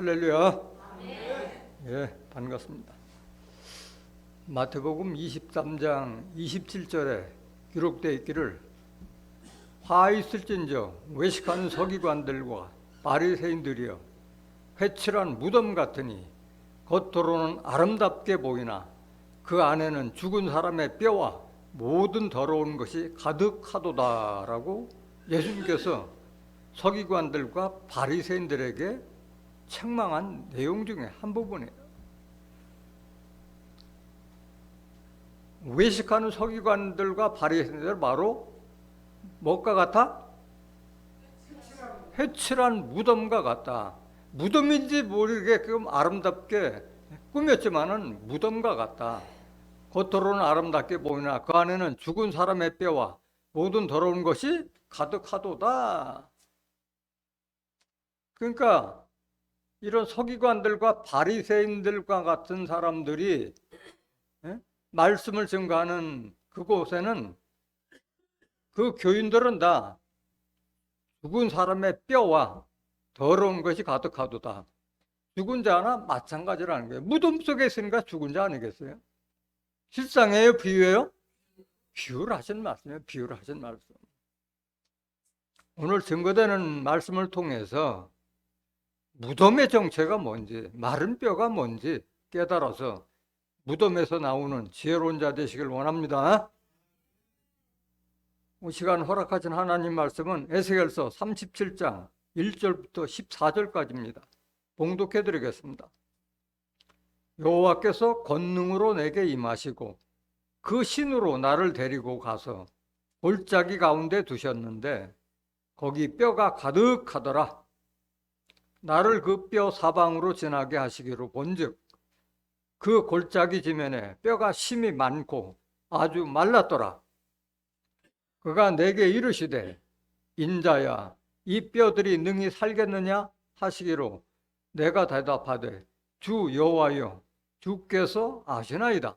할렐루야. 예, 반갑습니다. 마태복음 23장 27절에 기록되어 있기를 화 있을진저 외식하는 서기관들과 바리새인들이여 회칠한 무덤 같으니 겉으로는 아름답게 보이나 그 안에는 죽은 사람의 뼈와 모든 더러운 것이 가득하도다라고 예수님께서 서기관들과 바리새인들에게 책망한 내용 중에 한 부분이에요. 외식하는 서기관들과 바리새인들 바로 뭐가 같아? 회칠한 무덤과 같다. 무덤인지 모르게끔 아름답게 꾸몄지만은 무덤과 같다. 겉으로는 아름답게 보이나 그 안에는 죽은 사람의 뼈와 모든 더러운 것이 가득하도다. 그러니까 이런 서기관들과 바리새인들과 같은 사람들이 말씀을 증거하는 그곳에는 그 교인들은 다 죽은 사람의 뼈와 더러운 것이 가득하도다. 죽은 자나 마찬가지라는 거예요. 무덤 속에 있으니까 죽은 자 아니겠어요? 실상이에요? 비유예요? 비유를 하신 말씀이에요. 비유를 하신 말씀. 오늘 증거되는 말씀을 통해서 무덤의 정체가 뭔지, 마른 뼈가 뭔지 깨달아서 무덤에서 나오는 지혜로운 자 되시길 원합니다. 시간 허락하신 하나님 말씀은 에스겔서 37장 1절부터 14절까지입니다. 봉독해 드리겠습니다. 여호와께서 권능으로 내게 임하시고 그 신으로 나를 데리고 가서 골짜기 가운데 두셨는데 거기 뼈가 가득하더라. 나를 그 뼈 사방으로 지나게 하시기로 본즉 그 골짜기 지면에 뼈가 심이 많고 아주 말랐더라. 그가 내게 이르시되 인자야 이 뼈들이 능히 살겠느냐 하시기로 내가 대답하되 주 여호와여 주께서 아시나이다.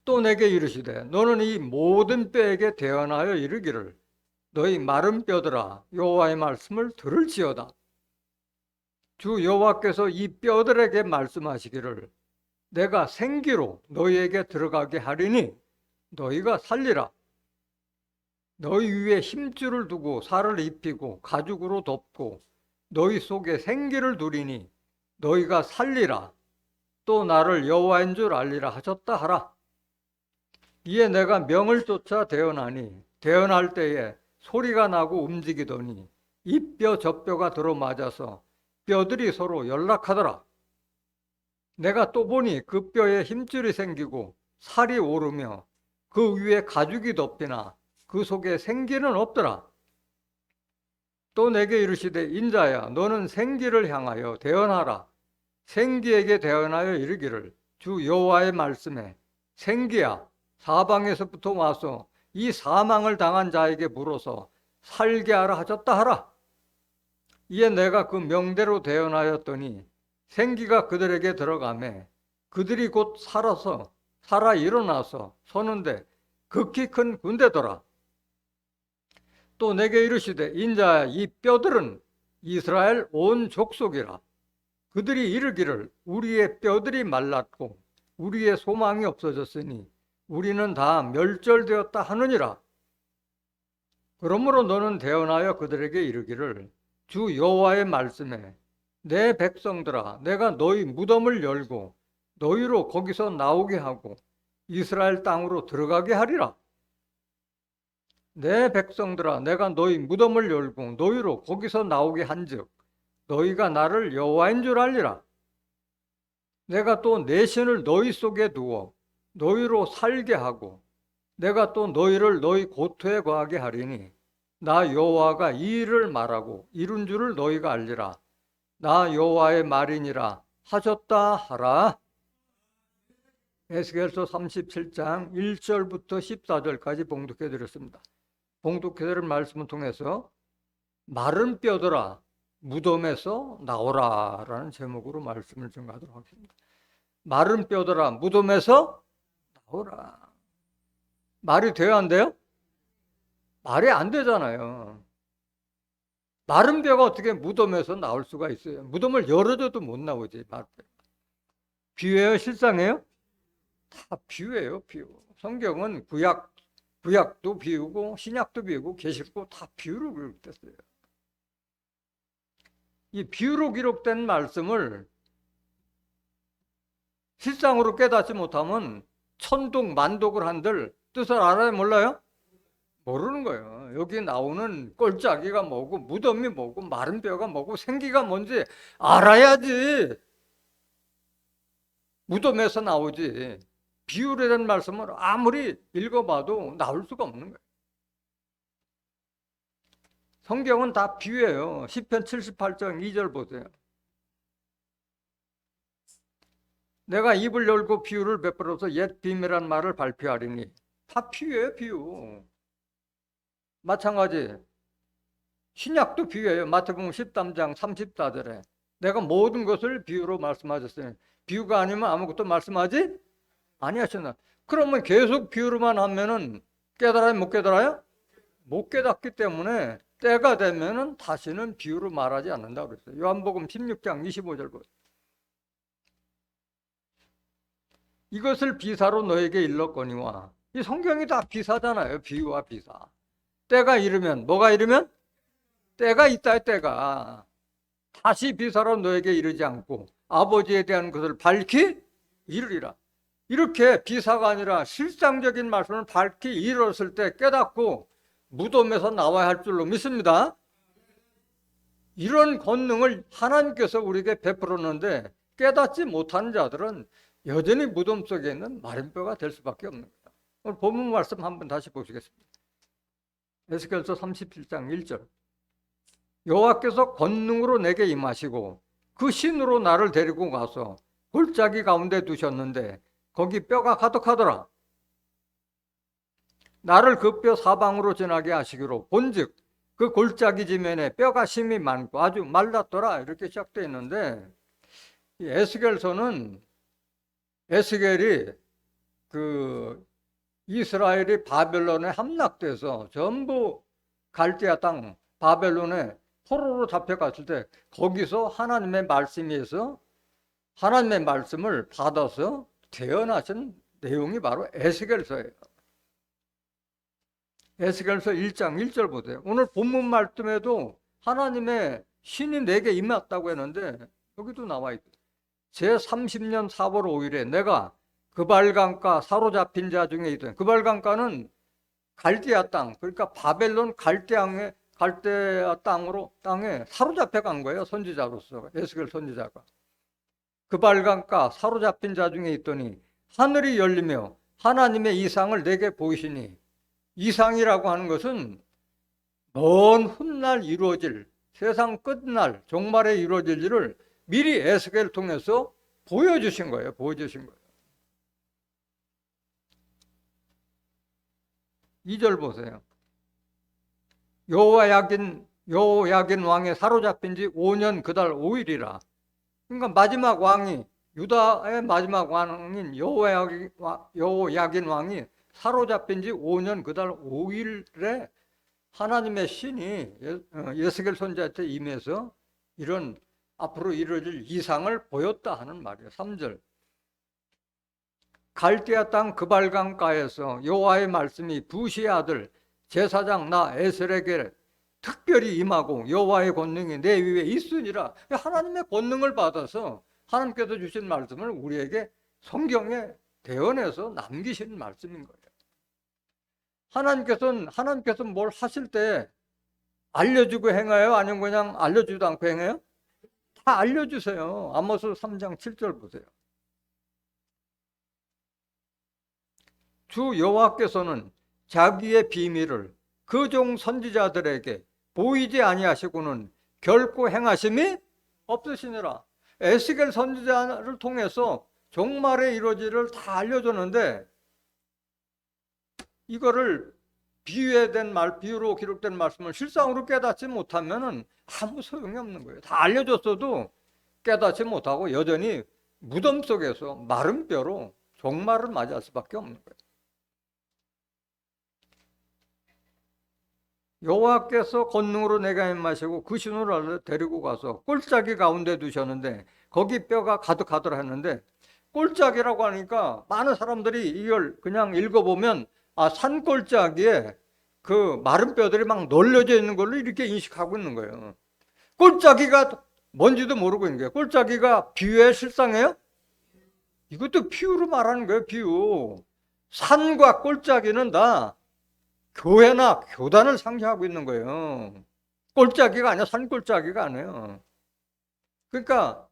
또 내게 이르시되 너는 이 모든 뼈에게 대언하여 이르기를 너희 마른 뼈들아 여호와의 말씀을 들을지어다. 주 여호와께서 이 뼈들에게 말씀하시기를 내가 생기로 너희에게 들어가게 하리니 너희가 살리라. 너희 위에 힘줄을 두고 살을 입히고 가죽으로 덮고 너희 속에 생기를 두리니 너희가 살리라. 또 나를 여호와인 줄 알리라 하셨다 하라. 이에 내가 명을 쫓아 대언하니 대언할 때에 소리가 나고 움직이더니 이 뼈 저 뼈가 들어맞아서 뼈들이 서로 연락하더라. 내가 또 보니 그 뼈에 힘줄이 생기고 살이 오르며 그 위에 가죽이 덮이나 그 속에 생기는 없더라. 또 내게 이르시되 인자야 너는 생기를 향하여 대언하라. 생기에게 대언하여 이르기를 주 여호와의 말씀에 생기야 사방에서부터 와서 이 사망을 당한 자에게 물어서 살게 하라 하셨다 하라. 이에 내가 그 명대로 대언하였더니 생기가 그들에게 들어가매 그들이 곧 살아 일어나서 서는데 극히 큰 군대더라. 또 내게 이르시되 인자야 이 뼈들은 이스라엘 온 족속이라. 그들이 이르기를 우리의 뼈들이 말랐고 우리의 소망이 없어졌으니 우리는 다 멸절되었다 하느니라. 그러므로 너는 대언하여 그들에게 이르기를 주 여호와의 말씀에 내 백성들아 내가 너희 무덤을 열고 너희로 거기서 나오게 하고 이스라엘 땅으로 들어가게 하리라. 내 백성들아 내가 너희 무덤을 열고 너희로 거기서 나오게 한즉 너희가 나를 여호와인 줄 알리라. 내가 또 내 신을 너희 속에 두어 너희로 살게 하고 내가 또 너희를 너희 고토에 거하게 하리니 나 여호와가 이 일을 말하고 이룬 줄을 너희가 알리라. 나 여호와의 말이니라 하셨다 하라. 에스겔서 37장 1절부터 14절까지 봉독해 드렸습니다. 봉독해 드린 말씀을 통해서 마른 뼈들아 무덤에서 나오라 라는 제목으로 말씀을 전하도록 하겠습니다. 마른 뼈들아 무덤에서 나오라. 말이 돼요 안 돼요? 말이 안 되잖아요. 마른 뼈가 어떻게 무덤에서 나올 수가 있어요? 무덤을 열어줘도 못 나오지. 비유예요? 실상이에요? 다 비유예요, 비유. 성경은 구약도 비유고 신약도 비유고 계시록도 다 비유로 기록됐어요. 이 비유로 기록된 말씀을 실상으로 깨닫지 못하면 천독 만독을 한들 뜻을 알아요, 몰라요? 모르는 거예요. 여기 나오는 꼴짜기가 뭐고 무덤이 뭐고 마른 뼈가 뭐고 생기가 뭔지 알아야지 무덤에서 나오지. 비유에 대한 말씀을 아무리 읽어봐도 나올 수가 없는 거예요. 성경은 다 비유예요. 시편 78장 2절 보세요. 내가 입을 열고 비유를 베풀어서 옛 비밀한 말을 발표하리니. 다 비유예요, 비유. 마찬가지 신약도 비유예요. 마태복음 13장 34절에 내가 모든 것을 비유로 말씀하셨어요. 비유가 아니면 아무것도 말씀하지 아니하셨나. 그러면 계속 비유로만 하면은 깨달아요, 못 깨달아요? 못 깨닫기 때문에 때가 되면은 다시는 비유로 말하지 않는다고 그랬어요. 요한복음 16장 25절 보세요. 이것을 비사로 너에게 일렀거니와. 이 성경이 다 비사잖아요. 비유와 비사. 때가 이르면 뭐가 이르면 때가 있다. 때가 다시 비사로 너에게 이르지 않고 아버지에 대한 것을 밝히 이르리라. 이렇게 비사가 아니라 실상적인 말씀을 밝히 이뤘을 때 깨닫고 무덤에서 나와야 할 줄로 믿습니다. 이런 권능을 하나님께서 우리에게 베풀었는데 깨닫지 못하는 자들은 여전히 무덤 속에 있는 마른 뼈가 될 수밖에 없는 거다. 오늘 본문 말씀 한번 다시 보시겠습니다. 에스겔서 37장 1절. 여호와께서 권능으로 내게 임하시고 그 신으로 나를 데리고 가서 골짜기 가운데 두셨는데 거기 뼈가 가득하더라. 나를 그 뼈 사방으로 지나게 하시기로 본즉 그 골짜기 지면에 뼈가 심이 많고 아주 말랐더라. 이렇게 시작되어 있는데 이 에스겔서는 에스겔이 그 이스라엘이 바벨론에 함락돼서 전부 갈대아 땅 바벨론에 포로로 잡혀갔을 때 거기서 하나님의 말씀에서 하나님의 말씀을 받아서 태어나신 내용이 바로 에스겔서예요. 에스겔서 1장 1절 보세요. 오늘 본문 말씀에도 하나님의 신이 내게 임했다고 했는데 여기도 나와 있어요. 제30년 4월 5일에 내가 그발강가 사로잡힌 자 중에 있던 그발강가는 갈대아 땅, 그러니까 바벨론 갈대아 땅에 사로잡혀 간 거예요. 선지자로서 에스겔 선지자가. 그발강가 사로잡힌 자 중에 있더니 하늘이 열리며 하나님의 이상을 내게 보이시니. 이상이라고 하는 것은 먼 훗날 이루어질 세상 끝날 종말에 이루어질 일을 미리 에스겔을 통해서 보여주신 거예요. 보여주신 거예요. 2절 보세요. 여호야긴 왕에 사로잡힌 지 5년 그달 5일이라. 그러니까 마지막 왕이 유다의 마지막 왕인 여호야긴 왕이 사로잡힌 지 5년 그달 5일에 하나님의 신이 에스겔 선지자한테 임해서 이런 앞으로 이루어질 이상을 보였다 하는 말이에요. 3절. 갈대아 땅 그발강가에서 여호와의 말씀이 부시의 아들 제사장 나 에스겔에게 특별히 임하고 여호와의 권능이 내 위에 있으니라. 하나님의 권능을 받아서 하나님께서 주신 말씀을 우리에게 성경에 대언해서 남기신 말씀인 거예요. 하나님께서 뭘 하실 때 알려주고 행해요? 아니면 그냥 알려주지도 않고 행해요? 다 알려주세요. 아모스 3장 7절 보세요. 주 여호와께서는 자기의 비밀을 그 종 선지자들에게 보이지 아니하시고는 결코 행하심이 없으시니라. 에스겔 선지자를 통해서 종말의 이루어지를 다 알려줬는데 이거를 비유로 기록된 말씀을 실상으로 깨닫지 못하면 아무 소용이 없는 거예요. 다 알려줬어도 깨닫지 못하고 여전히 무덤 속에서 마른 뼈로 종말을 맞이할 수밖에 없는 거예요. 여호와께서 권능으로 내가 임하시고 그 신호를 데리고 가서 꼴짝이 가운데 두셨는데 거기 뼈가 가득하더라 했는데, 꼴짝이라고 하니까 많은 사람들이 이걸 그냥 읽어보면 산꼴짝이에 그 마른 뼈들이 막 널려져 있는 걸로 이렇게 인식하고 있는 거예요. 꼴짝이가 뭔지도 모르고 있는 거예요. 꼴짝이가 비유의 실상이에요? 이것도 비유로 말하는 거예요. 비유. 산과 꼴짝이는 다 교회나 교단을 상징하고 있는 거예요. 꼴짝이가 아니야. 산꼴짝이가 아니에요. 그러니까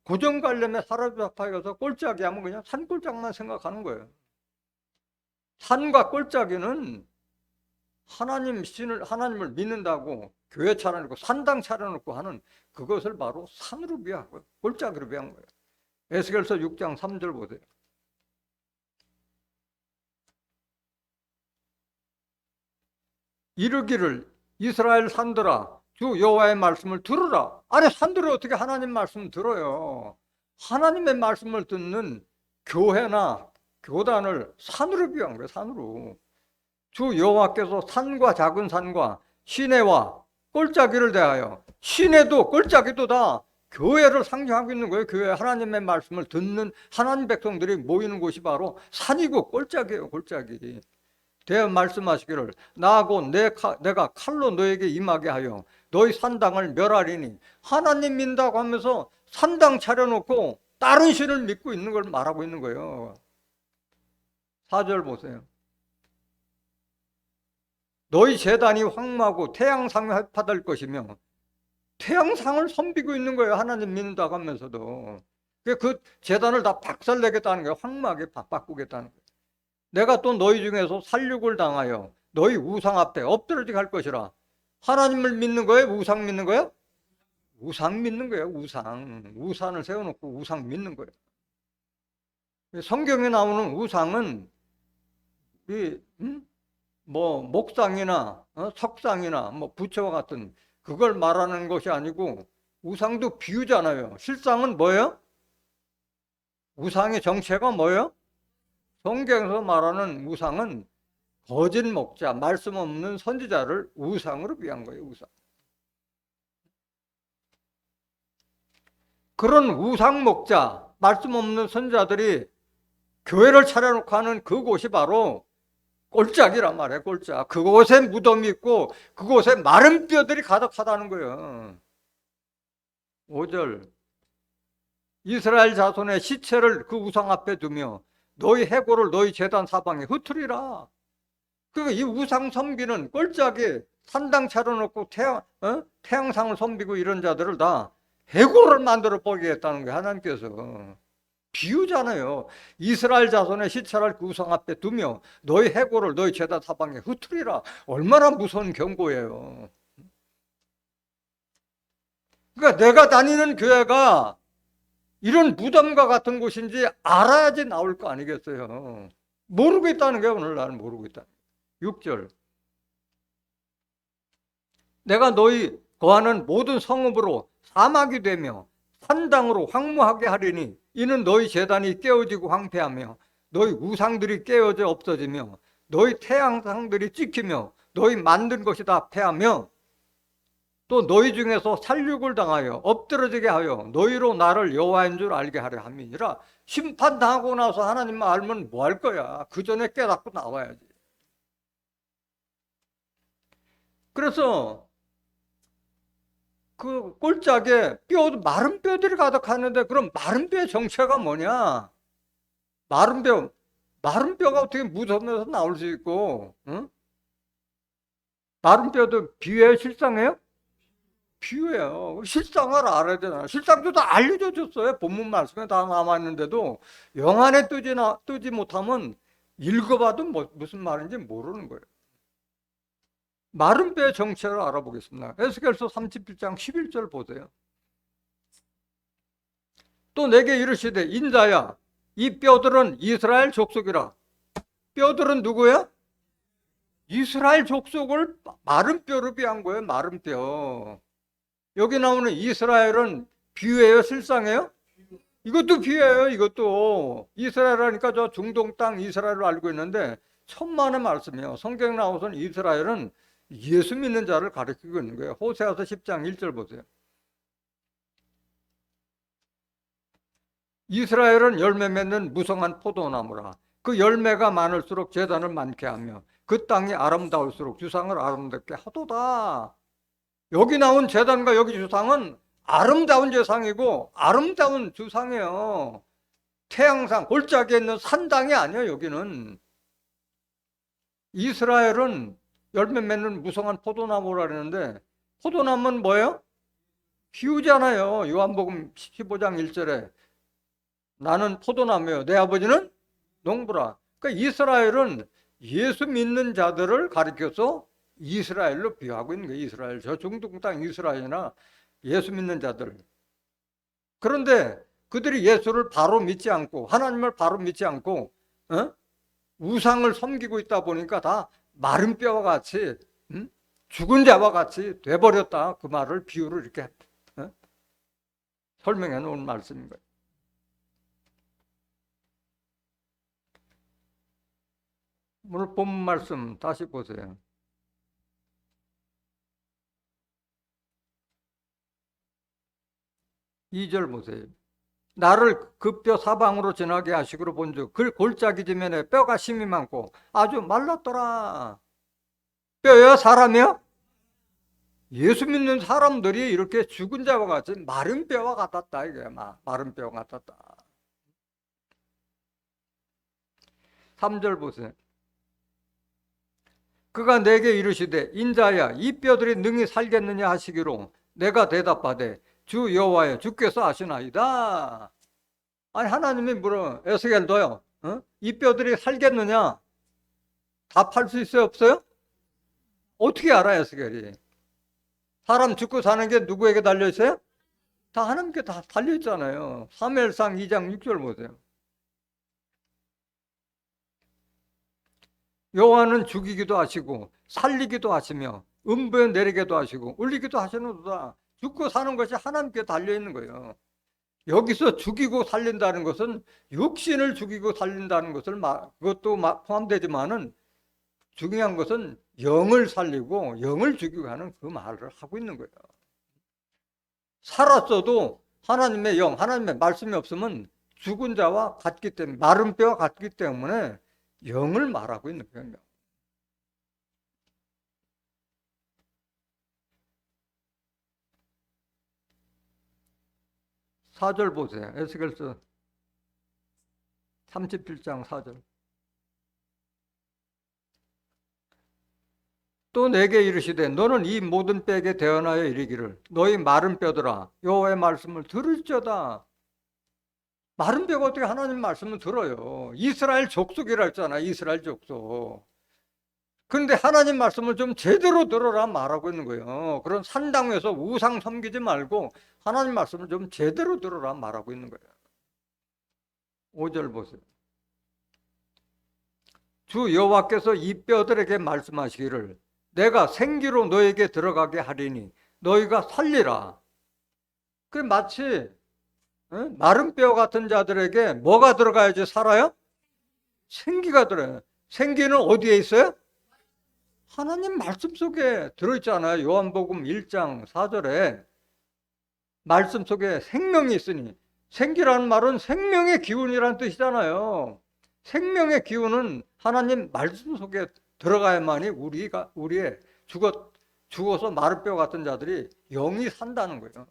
고정관념에 사로잡혀서 꼴짝이 하면 그냥 산꼴짝만 생각하는 거예요. 산과 꼴짝이는 하나님을 믿는다고 교회 차려놓고 산당 차려놓고 하는 그것을 바로 산으로 비하고요. 꼴짝이로 비한 거예요. 에스겔서 6장 3절 보세요. 이르기를 이스라엘 산들아 주 여호와의 말씀을 들으라. 아니 산들이 어떻게 하나님 말씀을 들어요? 하나님의 말씀을 듣는 교회나 교단을 산으로 비한 거예요. 산으로. 주 여호와께서 산과 작은 산과 시내와 꼴짝이를 대하여, 시내도 꼴짝이도 다 교회를 상징하고 있는 거예요. 교회, 하나님의 말씀을 듣는 하나님 백성들이 모이는 곳이 바로 산이고 꼴짝이에요. 꼴짝이. 대어 말씀하시기를 나 곧 내가 칼로 너에게 임하게 하여 너희 산당을 멸하리니, 하나님 믿는다고 하면서 산당 차려놓고 다른 신을 믿고 있는 걸 말하고 있는 거예요. 4절 보세요. 너희 제단이 황무하고 태양상이 헐파될 것이며, 태양상을 섬기고 있는 거예요. 하나님 믿는다고 하면서도. 그 제단을 다 박살내겠다는 거예요. 황무하게 바꾸겠다는 거예요. 내가 또 너희 중에서 살육을 당하여 너희 우상 앞에 엎드러지게 할 것이라. 하나님을 믿는 거예요? 우상 믿는 거예요? 우상 믿는 거예요. 우상을 세워놓고 우상 믿는 거예요. 성경에 나오는 우상은 목상이나 석상이나 부처와 같은 그걸 말하는 것이 아니고, 우상도 비유잖아요. 실상은 뭐예요? 우상의 정체가 뭐예요? 성경에서 말하는 우상은 거짓 목자, 말씀 없는 선지자를 우상으로 비한 거예요. 우상. 그런 우상 목자, 말씀 없는 선지자들이 교회를 차려놓고 하는 그곳이 바로 꼴짝이란 말이에요. 꼴짝. 그곳에 무덤이 있고 그곳에 마른 뼈들이 가득하다는 거예요. 5절. 이스라엘 자손의 시체를 그 우상 앞에 두며 너희 해골을 너희 제단 사방에 흩으리라. 그러니까 이 우상 섬기는 꼴짝이 산당 차려놓고 태양상을 섬기고 이런 자들을 다 해골을 만들어 버리겠다는 거예요. 하나님께서. 비유잖아요. 이스라엘 자손의 시체를 그 우상 앞에 두며 너희 해골을 너희 제단 사방에 흩으리라. 얼마나 무서운 경고예요. 그러니까 내가 다니는 교회가 이런 무덤과 같은 곳인지 알아야지 나올 거 아니겠어요. 모르고 있다는 게 오늘날은 모르고 있다. 6절. 내가 너희 거하는 모든 성읍으로 사막이 되며 산당으로 황무하게 하리니, 이는 너희 제단이 깨어지고 황폐하며 너희 우상들이 깨어져 없어지며 너희 태양상들이 찍히며 너희 만든 것이 다 패하며 또 너희 중에서 살육을 당하여 엎드러지게 하여 너희로 나를 여호와인 줄 알게 하려 함이니라. 심판당하고 나서 하나님만 알면 뭐 할 거야? 그 전에 깨닫고 나와야지. 그래서 그 꼴짝에 마른 뼈들이 가득하는데, 그럼 마른 뼈의 정체가 뭐냐? 마른 뼈가 어떻게 무덤에서 나올 수 있고, 응? 마른 뼈도 비유예요? 실상이에요? 비유예요. 실상을 알아야 되잖아. 실상도 다 알려줘 줬어요. 본문 말씀에 다 남아있는데도 영안에 뜨지 못하면 읽어봐도 무슨 말인지 모르는 거예요. 마른 뼈의 정체를 알아보겠습니다. 에스겔서 37장 11절 보세요. 또 내게 이르시되 인자야, 이 뼈들은 이스라엘 족속이라. 뼈들은 누구야? 이스라엘 족속을 마른 뼈로 비한 거예요. 마른 뼈. 여기 나오는 이스라엘은 비유예요? 실상이에요? 이것도 비유예요. 이것도. 이스라엘 하니까 저 중동 땅 이스라엘로 알고 있는데 천만의 말씀이에요. 성경에 나오선 이스라엘은 예수 믿는 자를 가리키고 있는 거예요. 호세아서 10장 1절 보세요. 이스라엘은 열매 맺는 무성한 포도나무라. 그 열매가 많을수록 제단을 많게 하며 그 땅이 아름다울수록 주상을 아름답게 하도다. 여기 나온 제단과 여기 주상은 아름다운 제상이고 아름다운 주상이에요. 태양상 골짜기에 있는 산당이 아니에요. 여기는 이스라엘은 열매 맺는 무성한 포도나무라 그러는데 포도나무는 뭐예요? 비유잖아요. 요한복음 15장 1절에 나는 포도나무요 내 아버지는 농부라. 그러니까 이스라엘은 예수 믿는 자들을 가리켜서 이스라엘로 비유하고 있는 거예요. 이스라엘, 저 중동 땅 이스라엘이나 예수 믿는 자들. 그런데 그들이 예수를 바로 믿지 않고 하나님을 바로 믿지 않고 우상을 섬기고 있다 보니까 다 마른 뼈와 같이 죽은 자와 같이 돼버렸다. 그 말을 비유를 이렇게 설명해 놓은 말씀인 거예요. 오늘 본 말씀 다시 보세요. 2절 보세요. 나를 그 뼈 사방으로 지나게 하시기로 본즉 그 골짜기 지면에 뼈가 심이 많고 아주 말랐더라. 뼈야 사람이야? 예수 믿는 사람들이 이렇게 죽은 자와 같이 마른 뼈와 같았다. 이게 마른 뼈와 같았다. 3절 보세요. 그가 내게 이르시되 인자야 이 뼈들이 능히 살겠느냐 하시기로 내가 대답하되 주 여호와여 주께서 아시나이다. 아니 하나님이 물어 에스겔도요. 이 뼈들이 살겠느냐? 답할 수 있어요 없어요? 어떻게 알아 에스겔이? 사람 죽고 사는 게 누구에게 달려 있어요? 다 하나님께 다 달려 있잖아요. 사무엘상 2장 6절 보세요. 여호와는 죽이기도 하시고 살리기도 하시며 음부에 내리기도 하시고 울리기도 하시는도다. 죽고 사는 것이 하나님께 달려 있는 거예요. 여기서 죽이고 살린다는 것은 육신을 죽이고 살린다는 것을 그것도 포함되지만은 중요한 것은 영을 살리고 영을 죽이고 하는 그 말을 하고 있는 거예요. 살았어도 하나님의 영, 하나님의 말씀이 없으면 죽은 자와 같기 때문에 마른 뼈와 같기 때문에 영을 말하고 있는 거예요. 4절 보세요. 에스겔서 37장 4절. 또 내게 이르시되 너는 이 모든 뼈에게 대언하여 이르기를 너희 마른 뼈들아 여호와의 말씀을 들을지어다. 마른 뼈가 어떻게 하나님 말씀을 들어요? 이스라엘 족속이라 했잖아. 이스라엘 족속. 그런데 하나님 말씀을 좀 제대로 들어라 말하고 있는 거예요. 그런 산당에서 우상 섬기지 말고 하나님 말씀을 좀 제대로 들어라 말하고 있는 거예요. 5절 보세요. 주 여호와께서 이 뼈들에게 말씀하시기를 내가 생기로 너에게 들어가게 하리니 너희가 살리라. 그 마치 마른 뼈 같은 자들에게 뭐가 들어가야지 살아요? 생기가 들어요. 생기는 어디에 있어요? 하나님 말씀 속에 들어있잖아요. 요한복음 1장 4절에 말씀 속에 생명이 있으니 생기라는 말은 생명의 기운이라는 뜻이잖아요. 생명의 기운은 하나님 말씀 속에 들어가야만이 우리의 죽어서 마른 뼈 같은 자들이 영이 산다는 거예요.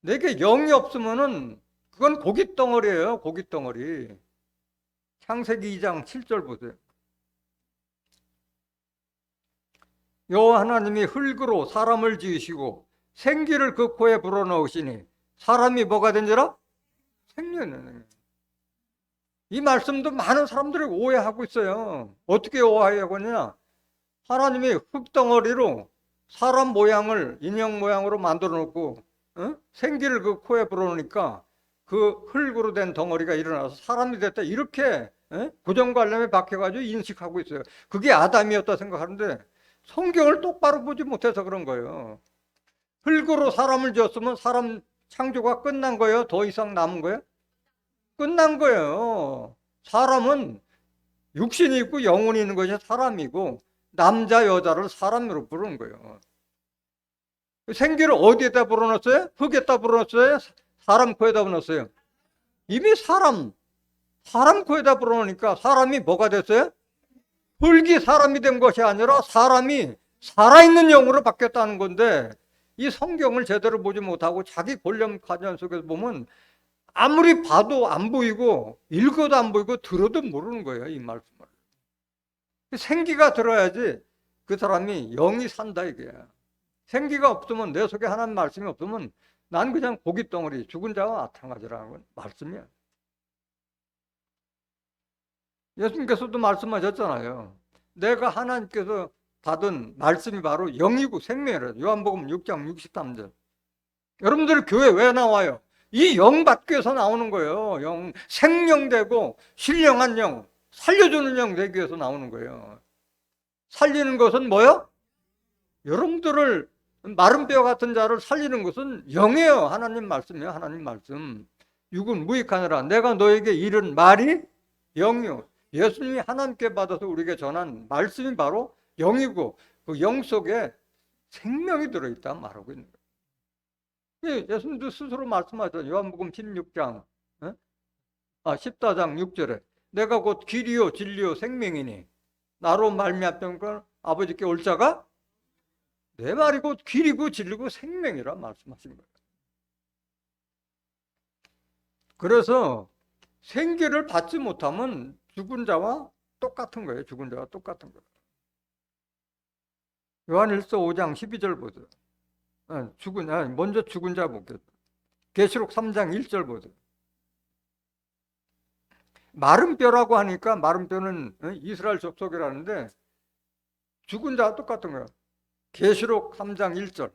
내게 영이 없으면은 그건 고깃덩어리예요. 고깃덩어리. 창세기 2장 7절 보세요. 여호와 하나님이 흙으로 사람을 지으시고 생기를 그 코에 불어넣으시니 사람이 뭐가 된지라? 생명이네. 이 말씀도 많은 사람들이 오해하고 있어요. 어떻게 오해하고 있냐? 하나님이 흙덩어리로 사람 모양을 인형 모양으로 만들어 놓고 생기를 그 코에 불어넣으니까 그 흙으로 된 덩어리가 일어나서 사람이 됐다. 이렇게 고정관념에 박혀가지고 인식하고 있어요. 그게 아담이었다 생각하는데 성경을 똑바로 보지 못해서 그런 거예요. 흙으로 사람을 지었으면 사람 창조가 끝난 거예요? 더 이상 남은 거예요? 끝난 거예요. 사람은 육신이 있고 영혼이 있는 것이 사람이고 남자 여자를 사람으로 부르는 거예요. 생기를 어디에다 불어넣었어요? 흙에다 불어넣었어요? 사람 코에다 불어넣었어요? 이미 사람 코에다 불어넣으니까 사람이 뭐가 됐어요? 흙이 사람이 된 것이 아니라 사람이 살아있는 영으로 바뀌었다는 건데, 이 성경을 제대로 보지 못하고 자기 권력 가전 속에서 보면 아무리 봐도 안 보이고 읽어도 안 보이고 들어도 모르는 거예요, 이 말씀을. 생기가 들어야지 그 사람이 영이 산다 이게. 생기가 없으면, 내 속에 하나님 말씀이 없으면 난 그냥 고깃덩어리, 죽은 자와 마찬가지라는 건 말씀이야. 예수님께서도 말씀하셨잖아요. 내가 하나님께서 받은 말씀이 바로 영이고 생명이라. 요한복음 6장 63절. 여러분들 교회 왜 나와요? 이 영 받기 위해서 나오는 거예요. 영, 생명되고 신령한 영, 살려주는 영 되기 위해서 나오는 거예요. 살리는 것은 뭐요? 여러분들을, 마른 뼈 같은 자를 살리는 것은 영이에요. 하나님 말씀이에요. 하나님 말씀. 육은 무익하느라 내가 너에게 이른 말이 영이요. 예수님이 하나님께 받아서 우리에게 전한 말씀이 바로 영이고, 그 영 속에 생명이 들어있다 말하고 있는 거예요. 예수님도 스스로 말씀하셨죠. 요한복음 16장 14장 6절에 내가 곧 길이요 진리요 생명이니 나로 말미암던 아버지께 올 자가 내 말이 곧 길이고 진리고 생명이라 말씀하신 거예요. 그래서 생기를 받지 못하면 죽은 자와 똑같은 거예요. 죽은 자와 똑같은 거예요. 요한일서 5장 12절 보세요. 먼저 죽은 자 볼게요. 계시록 3장 1절 보세요. 마른 뼈라고 하니까 마른 뼈는 이스라엘 족속이라는데 죽은 자와 똑같은 거예요. 계시록 3장 1절.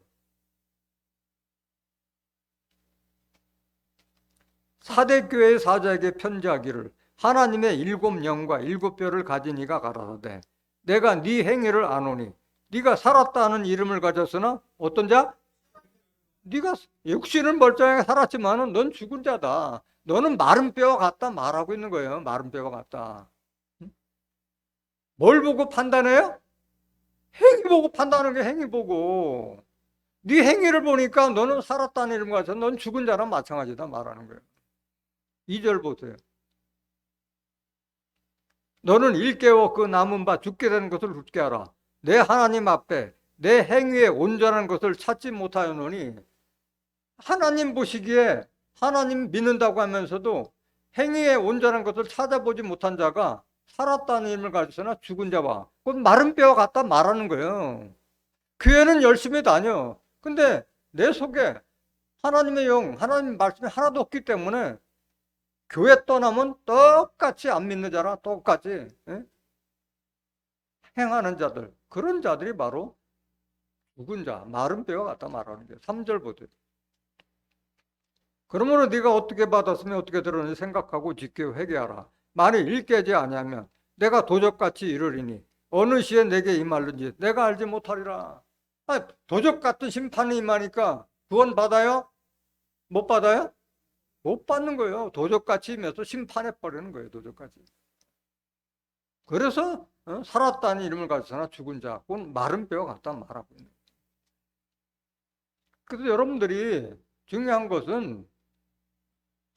사대교회의 사자에게 편지하기를 하나님의 7영과 7뼈를 가진 이가 가라사대 내가 네 행위를 아노니 네가 살았다는 이름을 가졌으나 어떤 자? 네가 육신은 멀쩡하게 살았지만 넌 죽은 자다. 너는 마른 뼈와 같다 말하고 있는 거예요. 마른 뼈와 같다. 뭘 보고 판단해요? 행위 보고 판단하는 게 행위 보고. 네 행위를 보니까 너는 살았다는 이름 가서 넌 죽은 자랑 마찬가지다 말하는 거예요. 2절 보세요. 너는 일깨워 그 남은 바 죽게 된 것을 굳게 하라. 내 하나님 앞에 내 행위에 온전한 것을 찾지 못하였노니 하나님 보시기에 하나님 믿는다고 하면서도 행위에 온전한 것을 찾아보지 못한 자가 살았다는 이름을 가지서나 죽은 자와 곧 마른 뼈와 같다 말하는 거예요. 교회는 열심히 다녀. 근데 내 속에 하나님의 영, 하나님 말씀이 하나도 없기 때문에 교회 떠나면 똑같이 안 믿는 자랑 똑같이 행하는 자들, 그런 자들이 바로 죽은 자, 마른 뼈와 같다 말하는 거예요. 3절 보세요. 그러므로 네가 어떻게 받았으면 어떻게 들었는지 생각하고 지켜 회개하라. 만일 일깨지 아니하면 내가 도적같이 이르리니 어느 시에 내게 임할는지 내가 알지 못하리라. 도적 같은 심판이 임하니까 구원 받아요? 못 받아요? 못 받는 거예요. 도적같이 임해서 심판해 버리는 거예요. 도적같이. 그래서 살았다는 이름을 가지서나 죽은 자, 그건 마른 뼈와 같다 말하고 있는 거예요. 그래서 여러분들이 중요한 것은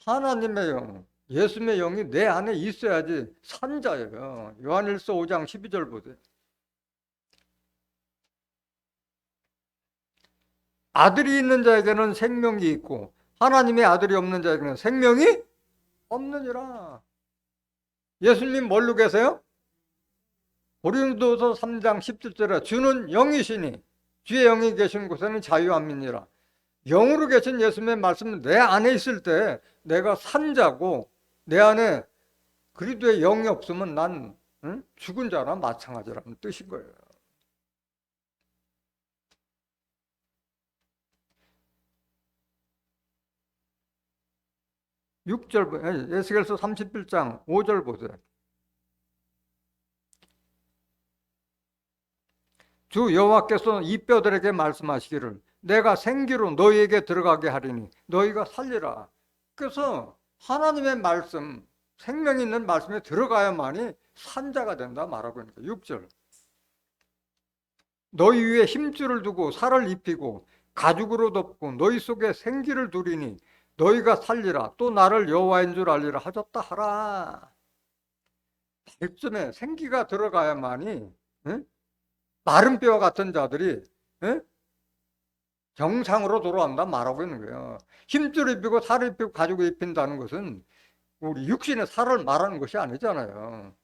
하나님의 영, 예수님의 영이 내 안에 있어야지 산 자예요. 요한일서 5장 12절 보세요. 아들이 있는 자에게는 생명이 있고 하나님의 아들이 없는 자에게는 생명이 없느니라. 예수님 뭘로 계세요? 고린도서 3장 17절에 주는 영이시니 주의 영이 계신 곳에는 자유함이니라. 영으로 계신 예수님의 말씀은 내 안에 있을 때 내가 산 자고 내 안에 그리스도의 영이 없으면 난 죽은 자랑 마찬가지라는 뜻인 거예요. 에스겔서 31장 5절 보세요. 주 여호와께서 이 뼈들에게 말씀하시기를 내가 생기로 너희에게 들어가게 하리니 너희가 살리라. 그래서 하나님의 말씀, 생명 있는 말씀에 들어가야만이 산자가 된다 말하고 있는 거예요. 6절. 너희 위에 힘줄을 두고 살을 입히고 가죽으로 덮고 너희 속에 생기를 두리니 너희가 살리라. 또 나를 여호와인 줄 알리라 하셨다 하라. 발전에 생기가 들어가야만이 마른 뼈와 같은 자들이 정상으로 돌아온다 말하고 있는 거예요. 힘줄 입히고 살을 입히고 가죽을 입힌다는 것은 우리 육신의 살을 말하는 것이 아니잖아요.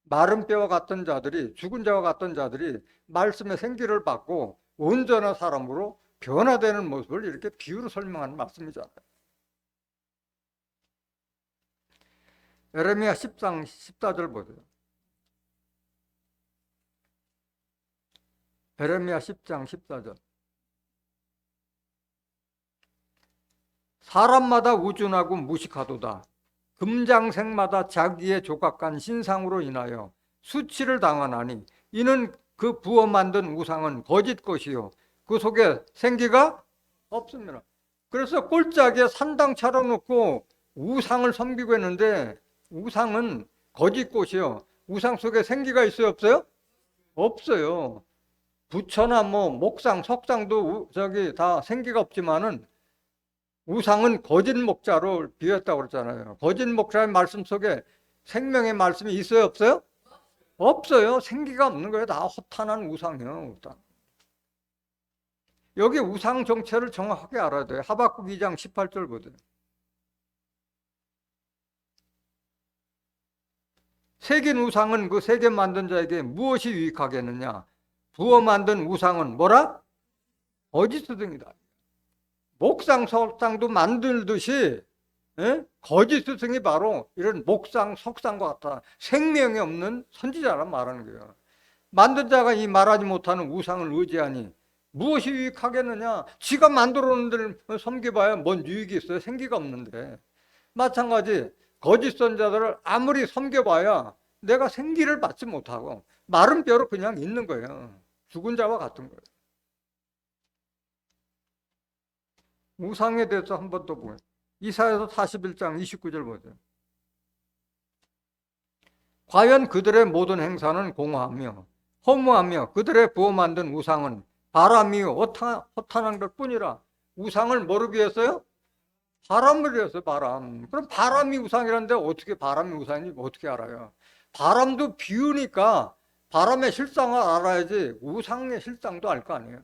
마른 뼈와 같은 자들이, 죽은 자와 같은 자들이 말씀의 생기를 받고 온전한 사람으로 변화되는 모습을 이렇게 비유로 설명하는 말씀이잖아요. 예레미야 10장 14절 보세요. 예레미야 10장 14절. 사람마다 우준하고 무식하도다. 금장색마다 자기의 조각간 신상으로 인하여 수치를 당하나니 이는 그 부어 만든 우상은 거짓 것이요 그 속에 생기가 없습니다. 그래서 꼴짝에 산당 차려놓고 우상을 섬기고 있는데 우상은 거짓 것이요 우상 속에 생기가 있어요 없어요? 없어요. 부처나 뭐 목상 석상도 저기 다 생기가 없지만은 우상은 거짓 목자로 비웠다고 그랬잖아요. 거짓 목자의 말씀 속에 생명의 말씀이 있어요 없어요? 없어요. 생기가 없는 거예요. 다 허탄한 우상이에요. 여기 우상 정체를 정확하게 알아야 돼요. 하박국 2장 18절 보세요. 새긴 우상은 그 새겨 만든 자에게 무엇이 유익하겠느냐? 부어 만든 우상은 뭐라? 거짓 스승이다. 목상 석상도 만들듯이 거짓 스승이 바로 이런 목상 석상과 같다. 생명이 없는 선지자란 말하는 거예요. 만든 자가 이 말하지 못하는 우상을 의지하니 무엇이 유익하겠느냐? 지가 만들어 놓은 데를 섬겨봐야 뭔 유익이 있어요? 생기가 없는데. 마찬가지 거짓 선자들을 아무리 섬겨봐야 내가 생기를 받지 못하고 마른 뼈로 그냥 있는 거예요. 죽은 자와 같은 거예요. 우상에 대해서 한 번 더 보세요. 이사야서 41장 29절 보세요. 과연 그들의 모든 행사는 공허하며 허무하며 그들의 부어 만든 우상은 바람이요 허탄한 것 뿐이라. 우상을 뭐를 위해서요? 바람을 위해서 바람. 그럼 바람이 우상이라는데 어떻게 바람이 우상인지 어떻게 알아요? 바람도 비우니까 바람의 실상을 알아야지 우상의 실상도 알 거 아니에요.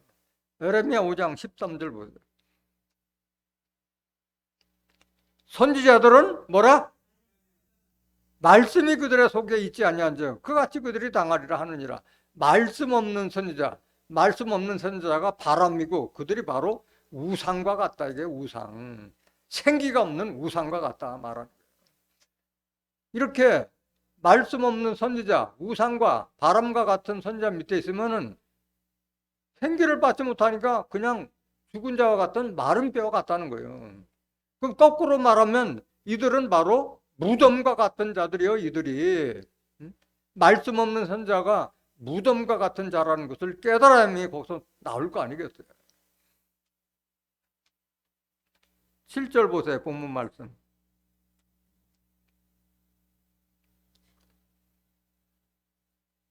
예레미야 5장 13절 보세요. 선지자들은 뭐라? 말씀이 그들의 속에 있지 아니한즉 그같이 그들이 당하리라 하느니라. 말씀 없는 선지자, 말씀 없는 선지자가 바람이고 그들이 바로 우상과 같다. 이게 우상. 생기가 없는 우상과 같다 말하는 거예요. 이렇게 말씀 없는 선지자, 우상과 바람과 같은 선지자 밑에 있으면은 생기를 받지 못하니까 그냥 죽은 자와 같은 마른 뼈와 같다는 거예요. 그럼 거꾸로 말하면 이들은 바로 무덤과 같은 자들이요. 이들이 말씀 없는 선자가 무덤과 같은 자라는 것을 깨달아야만 거기서 나올 거 아니겠어요. 7절 보세요. 본문 말씀.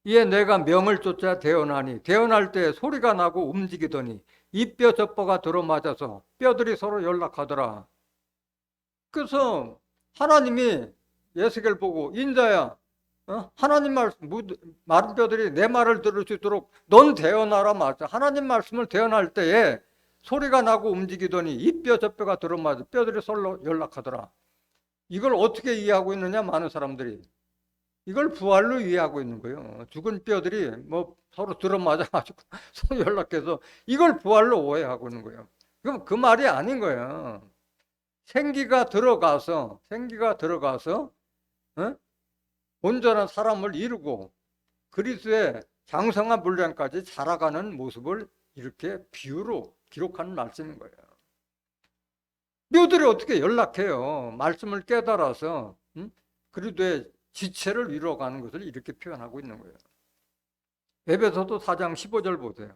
이에 내가 명을 쫓아 대언하니 대언할 때 소리가 나고 움직이더니 이 뼈 저 뼈가 들어맞아서 뼈들이 서로 연락하더라. 그래서 하나님이 예수를 보고 인자야 하나님 말씀 마른 뼈들이 내 말을 들을 수 있도록 넌 대언하라 말자. 하나님 말씀을 대언할 때에 소리가 나고 움직이더니 이 뼈 저 뼈가 들어맞아 뼈들이 서로 연락하더라. 이걸 어떻게 이해하고 있느냐 많은 사람들이 이걸 부활로 이해하고 있는 거예요. 죽은 뼈들이 뭐 서로 들어맞아가지고 서로 연락해서 이걸 부활로 오해하고 있는 거예요. 그럼 그 말이 아닌 거예요. 생기가 들어가서 온전한 사람을 이루고 그리스도의 장성한 분량까지 자라가는 모습을 이렇게 비유로 기록하는 말씀인 거예요. 뼈들이 어떻게 연락해요? 말씀을 깨달아서 그리스도의 지체를 이루어가는 것을 이렇게 표현하고 있는 거예요. 에베소서 4장 15절 보세요.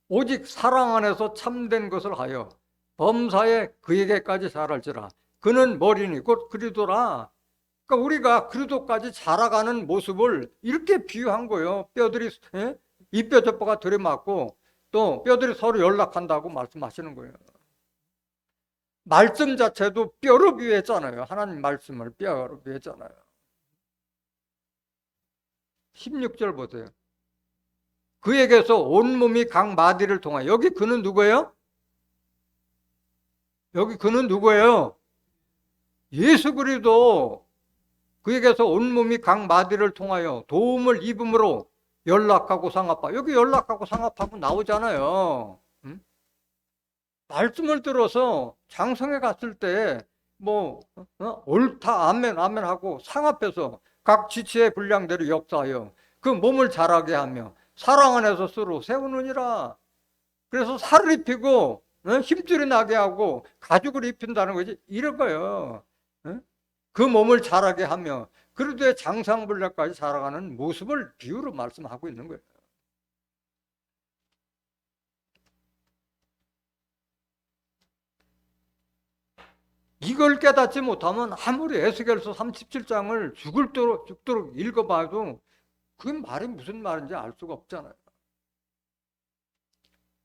오직 사랑 안에서 참된 것을 하여 범사에 그에게까지 자랄지라. 그는 머리니 곧 그리스도라. 그러니까 우리가 그리도까지 자라가는 모습을 이렇게 비유한 거예요. 뼈들이 이뼈저뼈가 들이맞고 또 뼈들이 서로 연락한다고 말씀하시는 거예요. 말씀 자체도 뼈로 비유했잖아요. 하나님 말씀을 뼈로 비유했잖아요. 16절 보세요. 그에게서 온몸이 각 마디를 통하여, 여기 그는 누구예요? 여기 그는 누구예요? 예수 그리스도. 그에게서 온몸이 각 마디를 통하여 도움을 입음으로 연락하고 상합하고, 여기 연락하고 상합하고 나오잖아요. 응? 말씀을 들어서 장성에 갔을 때 옳다 아멘 아멘 하고 상합해서 각 지체의 분량대로 역사하여 그 몸을 자라게 하며 사랑 안에서 서로 세우느니라. 그래서 살을 입히고 힘줄이 나게 하고 가죽을 입힌다는 거지, 이런 거예요. 그 몸을 자라게 하며 그리도의 장상분량까지 자라가는 모습을 비유로 말씀하고 있는 거예요. 이걸 깨닫지 못하면 아무리 에스겔서 37장을 죽도록 읽어봐도 그 말이 무슨 말인지 알 수가 없잖아요.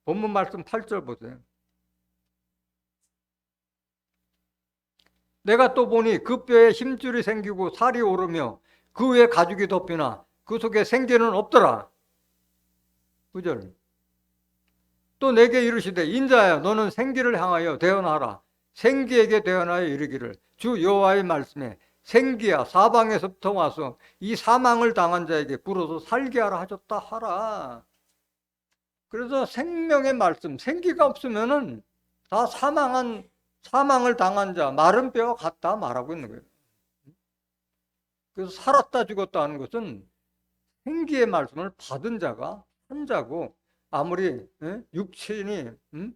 본문 말씀 8절 보세요. 내가 또 보니 그 뼈에 힘줄이 생기고 살이 오르며 그 위에 가죽이 덮이나 그 속에 생기는 없더라. 9절. 또 내게 이르시되 인자야 너는 생기를 향하여 대언하라. 생기에게 대언하여 이르기를 주 여호와의 말씀에 생기야 사방에서부터 와서 이 사망을 당한 자에게 불어서 살게 하라 하셨다 하라. 그래서 생명의 말씀, 생기가 없으면은 다 사망을 당한 자, 마른 뼈와 같다 말하고 있는 거예요. 그래서 살았다 죽었다 하는 것은 생기의 말씀을 받은 자가 한 자고, 아무리 육신이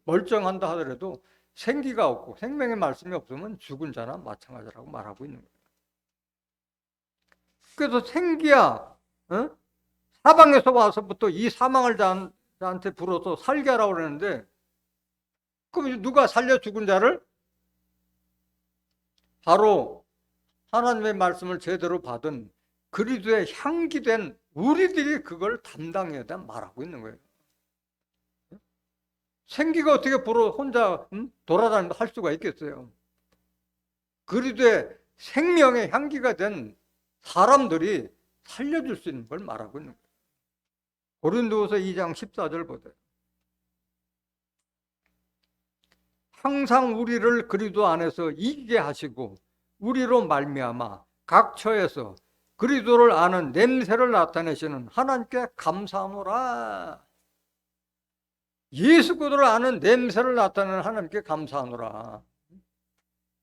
멀쩡한다 하더라도 생기가 없고 생명의 말씀이 없으면 죽은 자나 마찬가지라고 말하고 있는 거예요. 그래서 생기야 사방에서 와서부터 이 사망을 자한테 불어서 살게 하라고 그러는데, 그럼 누가 살려 죽은 자를? 바로 하나님의 말씀을 제대로 받은 그리스도의 향기된 우리들이 그걸 담당해야 돼 말하고 있는 거예요. 생기가 어떻게 불어 혼자 돌아다니면서 할 수가 있겠어요? 그리스도의 생명의 향기가 된 사람들이 살려줄 수 있는 걸 말하고 있는 거예요. 고린도후서 2장 14절 보세요. 항상 우리를 그리스도 안에서 이기게 하시고 우리로 말미암아 각 처에서 그리스도를 아는 냄새를 나타내시는 하나님께 감사하노라. 예수 그리스도를 아는 냄새를 나타내는 하나님께 감사하노라.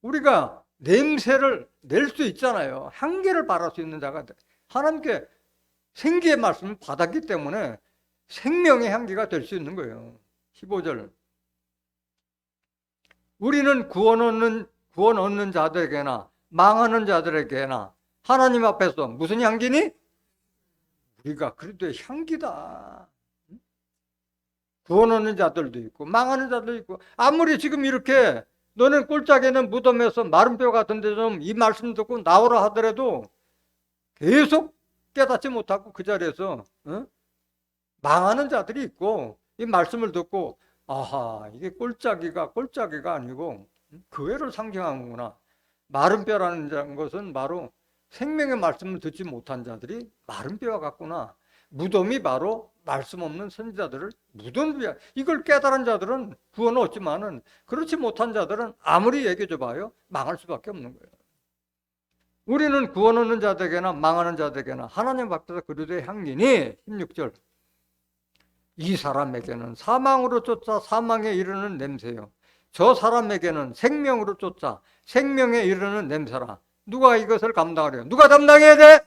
우리가 냄새를 낼 수 있잖아요. 향기를 발할 수 있는 자가 하나님께 생기의 말씀을 받았기 때문에 생명의 향기가 될 수 있는 거예요. 15절. 우리는 구원 얻는 자들에게나 망하는 자들에게나 하나님 앞에서 무슨 향기니? 우리가 그리스도의 향기다. 구원 얻는 자들도 있고 망하는 자들도 있고, 아무리 지금 이렇게 너는 꼴짝에는 무덤에서 마른 뼈 같은데 좀 이 말씀 듣고 나오라 하더라도 계속 깨닫지 못하고 그 자리에서 망하는 자들이 있고, 이 말씀을 듣고 아하 이게 꼴짝이가 아니고 교회를 상징하는구나. 마른 뼈라는 것은 바로 생명의 말씀을 듣지 못한 자들이 마른 뼈와 같구나. 무덤이 바로 말씀 없는 선지자들을 무덤이야. 이걸 깨달은 자들은 구원을 얻지만은 그렇지 못한 자들은 아무리 얘기해 봐요 망할 수밖에 없는 거예요. 우리는 구원 얻는 자들에게나 망하는 자들에게나 하나님 앞에서 그리스도의 향기니 16절. 이 사람에게는 사망으로 쫓아 사망에 이르는 냄새요 저 사람에게는 생명으로 쫓아 생명에 이르는 냄새라. 누가 이것을 감당하래요? 누가 담당해야 돼?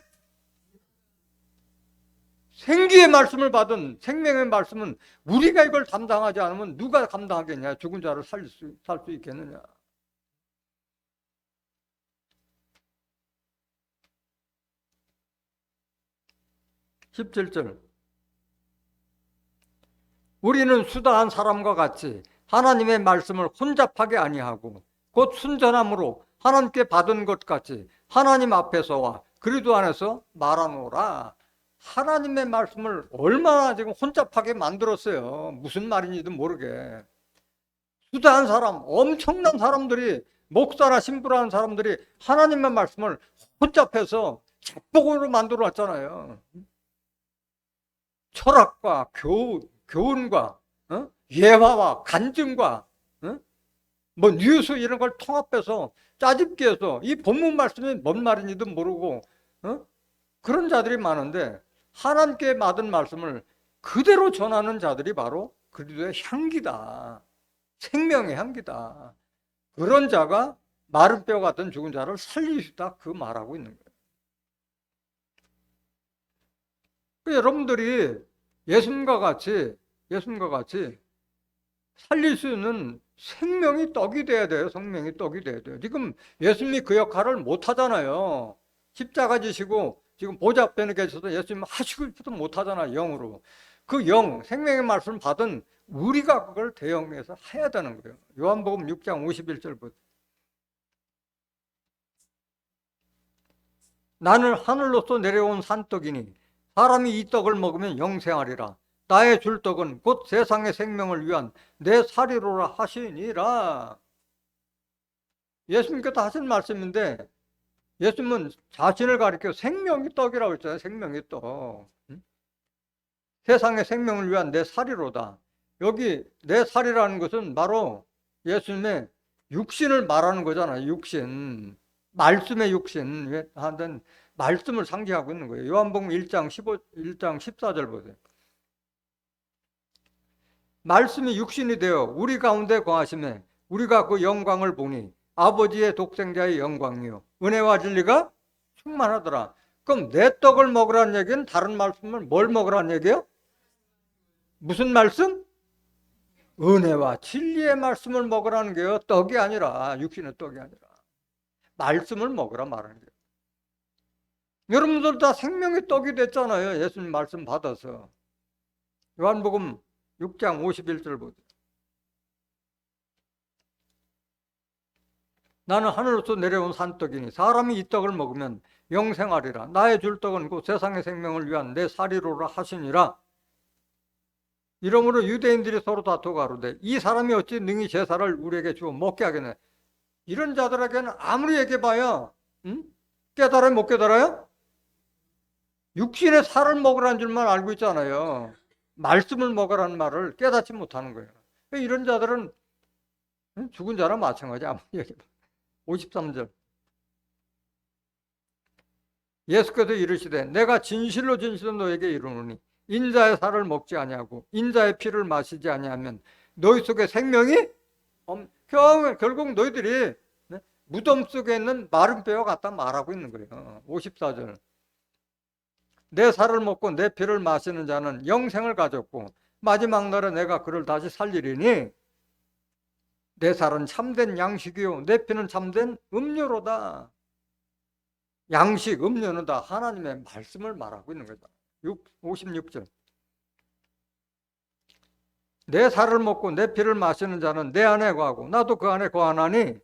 생기의 말씀을 받은 생명의 말씀은 우리가 이걸 담당하지 않으면 누가 감당하겠냐? 죽은 자를 살 수 있겠느냐? (17절) 우리는 수다한 사람과 같이 하나님의 말씀을 혼잡하게 아니하고 곧 순전함으로 하나님께 받은 것 같이 하나님 앞에서와 그리스도 안에서 말하노라. 하나님의 말씀을 얼마나 지금 혼잡하게 만들었어요. 무슨 말인지도 모르게. 수다한 사람, 엄청난 사람들이, 목사나 신부라는 사람들이 하나님의 말씀을 혼잡해서 잡복으로 만들어 놨잖아요. 철학과 교훈과 예화와 간증과 뭐 뉴스 이런 걸 통합해서 짜집기 해서 이 본문 말씀이 뭔 말인지도 모르고 그런 자들이 많은데, 하나님께 받은 말씀을 그대로 전하는 자들이 바로 그리스도의 향기다. 생명의 향기다. 그런 자가 마른 뼈 같은 죽은 자를 살릴 수 있다. 그 말하고 있는 거예요. 여러분들이 예수님과 같이 살릴 수 있는 생명이 떡이 돼야 돼요. 생명이 떡이 돼야 돼요. 지금 예수님이 그 역할을 못 하잖아요. 십자가 지시고 지금 보좌 앞에 계셔서 예수님 하시고 싶어도 못 하잖아요. 영으로. 그 영, 생명의 말씀을 받은 우리가 그걸 대영해서 해야 되는 거예요. 요한복음 6장 51절부터. 나는 하늘로서 내려온 산떡이니 사람이 이 떡을 먹으면 영생하리라. 나의 줄 떡은 곧 세상의 생명을 위한 내 살이로라 하시니라. 예수님께서 하신 말씀인데, 예수님은 자신을 가리켜 생명의 떡이라고 했잖아요. 생명의 떡. 세상의 생명을 위한 내 살이로다. 여기 내 살이라는 것은 바로 예수님의 육신을 말하는 거잖아요. 육신. 말씀의 육신. 하는 말씀을 상징하고 있는 거예요. 요한복음 1장 14절 보세요. 말씀이 육신이 되어 우리 가운데 거하심에 우리가 그 영광을 보니 아버지의 독생자의 영광이요 은혜와 진리가 충만하더라. 그럼 내 떡을 먹으라는 얘기는 다른 말씀을 뭘 먹으라는 얘기예요? 무슨 말씀? 은혜와 진리의 말씀을 먹으라는 게요. 떡이 아니라, 육신의 떡이 아니라 말씀을 먹으라 말하는 거예요. 여러분들 다 생명의 떡이 됐잖아요. 예수님 말씀 받아서. 요한복음 6장 51절 보세요. 나는 하늘로서 내려온 산떡이니 사람이 이 떡을 먹으면 영생하리라. 나의 줄 떡은 곧 세상의 생명을 위한 내 살이로라 하시니라. 이러므로 유대인들이 서로 다투고 가로되 이 사람이 어찌 능히 제사를 우리에게 주어 먹게 하겠네. 이런 자들에게는 아무리 얘기해봐야 깨달아요? 못 깨달아요? 육신의 살을 먹으라는 줄만 알고 있잖아요. 말씀을 먹으라는 말을 깨닫지 못하는 거예요. 이런 자들은 죽은 자랑 마찬가지. 아무리 얘기해봐. 53절. 예수께서 이르시되 내가 진실로 너에게 이르노니 인자의 살을 먹지 아니하고 인자의 피를 마시지 아니하면 너희 속에 생명이 결국 너희들이 무덤 속에 있는 마른 뼈와 같다 말하고 있는 거예요. 54절. 내 살을 먹고 내 피를 마시는 자는 영생을 가졌고 마지막 날에 내가 그를 다시 살리리니 내 살은 참된 양식이요 내 피는 참된 음료로다. 양식, 음료는 다 하나님의 말씀을 말하고 있는 거죠. 56절. 내 살을 먹고 내 피를 마시는 자는 내 안에 거하고 나도 그 안에 거하나니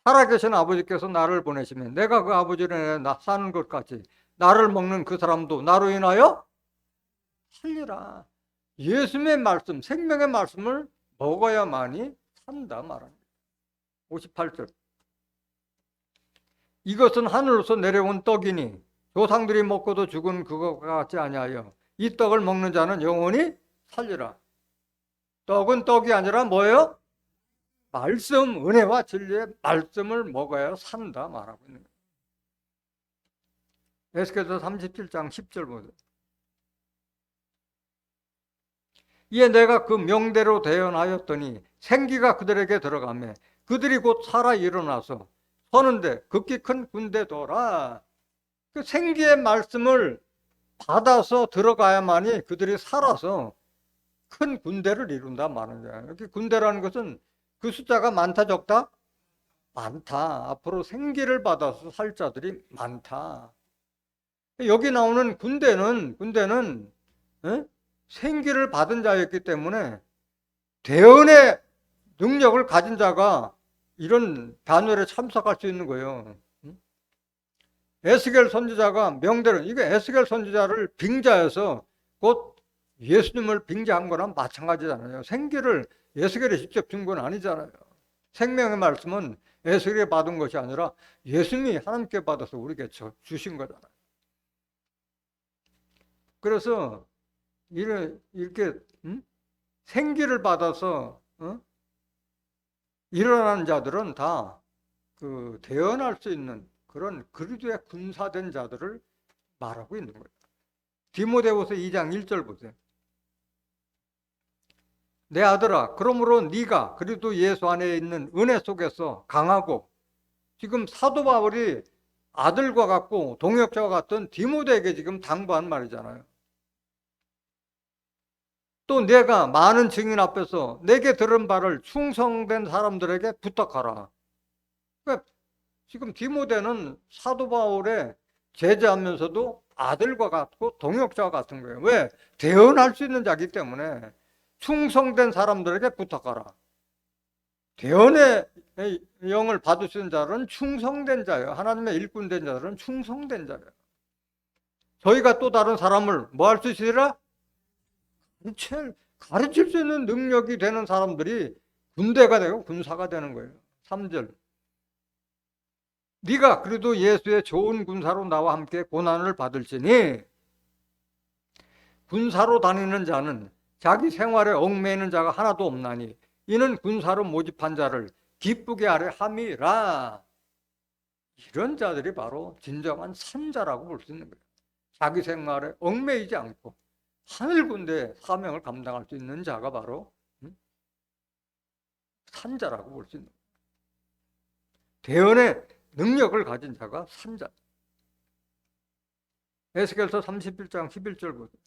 살아계신 아버지께서 나를 보내시면 내가 그 아버지를 인해 나 사는 것 같이 나를 먹는 그 사람도 나로 인하여 살리라. 예수님의 말씀, 생명의 말씀을 먹어야만이 산다 말합니다. 58절. 이것은 하늘로서 내려온 떡이니 조상들이 먹고도 죽은 그것과 같지 아니하여 이 떡을 먹는 자는 영원히 살리라. 떡은 떡이 아니라 뭐예요? 말씀, 은혜와 진리의 말씀을 먹어야 산다 말하고 있는 거예요. 에스겔서 37장 10절 보세요. 이에 내가 그 명대로 대언하였더니 생기가 그들에게 들어가매 그들이 곧 살아 일어나서 서는데 극히 큰 군대더라. 그 생기의 말씀을 받아서 들어가야만이 그들이 살아서 큰 군대를 이룬다 말하는 거야. 여기 군대라는 것은 그 숫자가 많다 적다? 많다. 앞으로 생기를 받아서 살 자들이 많다. 여기 나오는 군대는 생기를 받은 자였기 때문에 대언의 능력을 가진 자가 이런 단열에 참석할 수 있는 거예요. 에스겔 선지자가 명대로, 이게 에스겔 선지자를 빙자해서 곧 예수님을 빙자한 거랑 마찬가지잖아요. 생기를 에스겔이 직접 준 건 아니잖아요. 생명의 말씀은 에스겔이 받은 것이 아니라 예수님이 하나님께 받아서 우리에게 주신 거잖아요. 그래서 이렇게 생기를 받아서 일어나는 자들은 다 그 대언할 수 있는 그런 그리스도의 군사된 자들을 말하고 있는 거예요. 디모데후서 2장 1절 보세요. 내 아들아, 그러므로 네가 그리스도 예수 안에 있는 은혜 속에서 강하고, 지금 사도 바울이 아들과 같고 동역자와 같은 디모데에게 지금 당부한 말이잖아요. 또 내가 많은 증인 앞에서 내게 들은 바를 충성된 사람들에게 부탁하라. 그러니까 지금 디모데는 사도 바울의 제자하면서도 아들과 같고 동역자와 같은 거예요. 왜? 대언할 수 있는 자이기 때문에 충성된 사람들에게 부탁하라. 대언의 영을 받을 수 있는 자들은 충성된 자예요. 하나님의 일꾼된 자들은 충성된 자예요. 저희가 또 다른 사람을 뭐 할 수 있으리라? 가르칠 수 있는 능력이 되는 사람들이 군대가 되고 군사가 되는 거예요. 3절. 네가 그래도 예수의 좋은 군사로 나와 함께 고난을 받을지니, 군사로 다니는 자는 자기 생활에 얽매이는 자가 하나도 없나니 이는 군사로 모집한 자를 기쁘게 하려 함이라. 이런 자들이 바로 진정한 산자라고 볼 수 있는 거예요. 자기 생활에 얽매이지 않고 하늘 군대의 사명을 감당할 수 있는 자가 바로 산자라고 볼 수 있는 거예요. 대언의 능력을 가진 자가 산자. 에스겔서 31장 11절 보세요.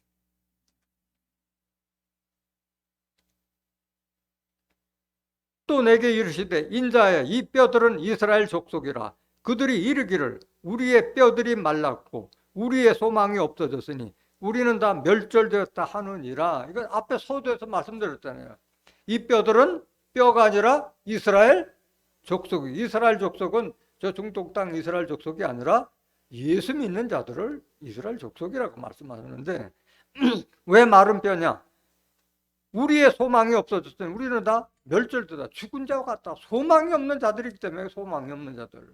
또 내게 이르시되 인자야, 이 뼈들은 이스라엘 족속이라. 그들이 이르기를 우리의 뼈들이 말랐고 우리의 소망이 없어졌으니 우리는 다 멸절되었다 하느니라. 이거 앞에 서두에서 말씀드렸잖아요. 이 뼈들은 뼈가 아니라 이스라엘 족속이. 이스라엘 족속은 저 중동 땅 이스라엘 족속이 아니라 예수 믿는 자들을 이스라엘 족속이라고 말씀하셨는데 왜 마른 뼈냐? 우리의 소망이 없어졌으니 우리는 다 멸절되다, 죽은 자와 같다. 소망이 없는 자들이기 때문에 소망이 없는 자들.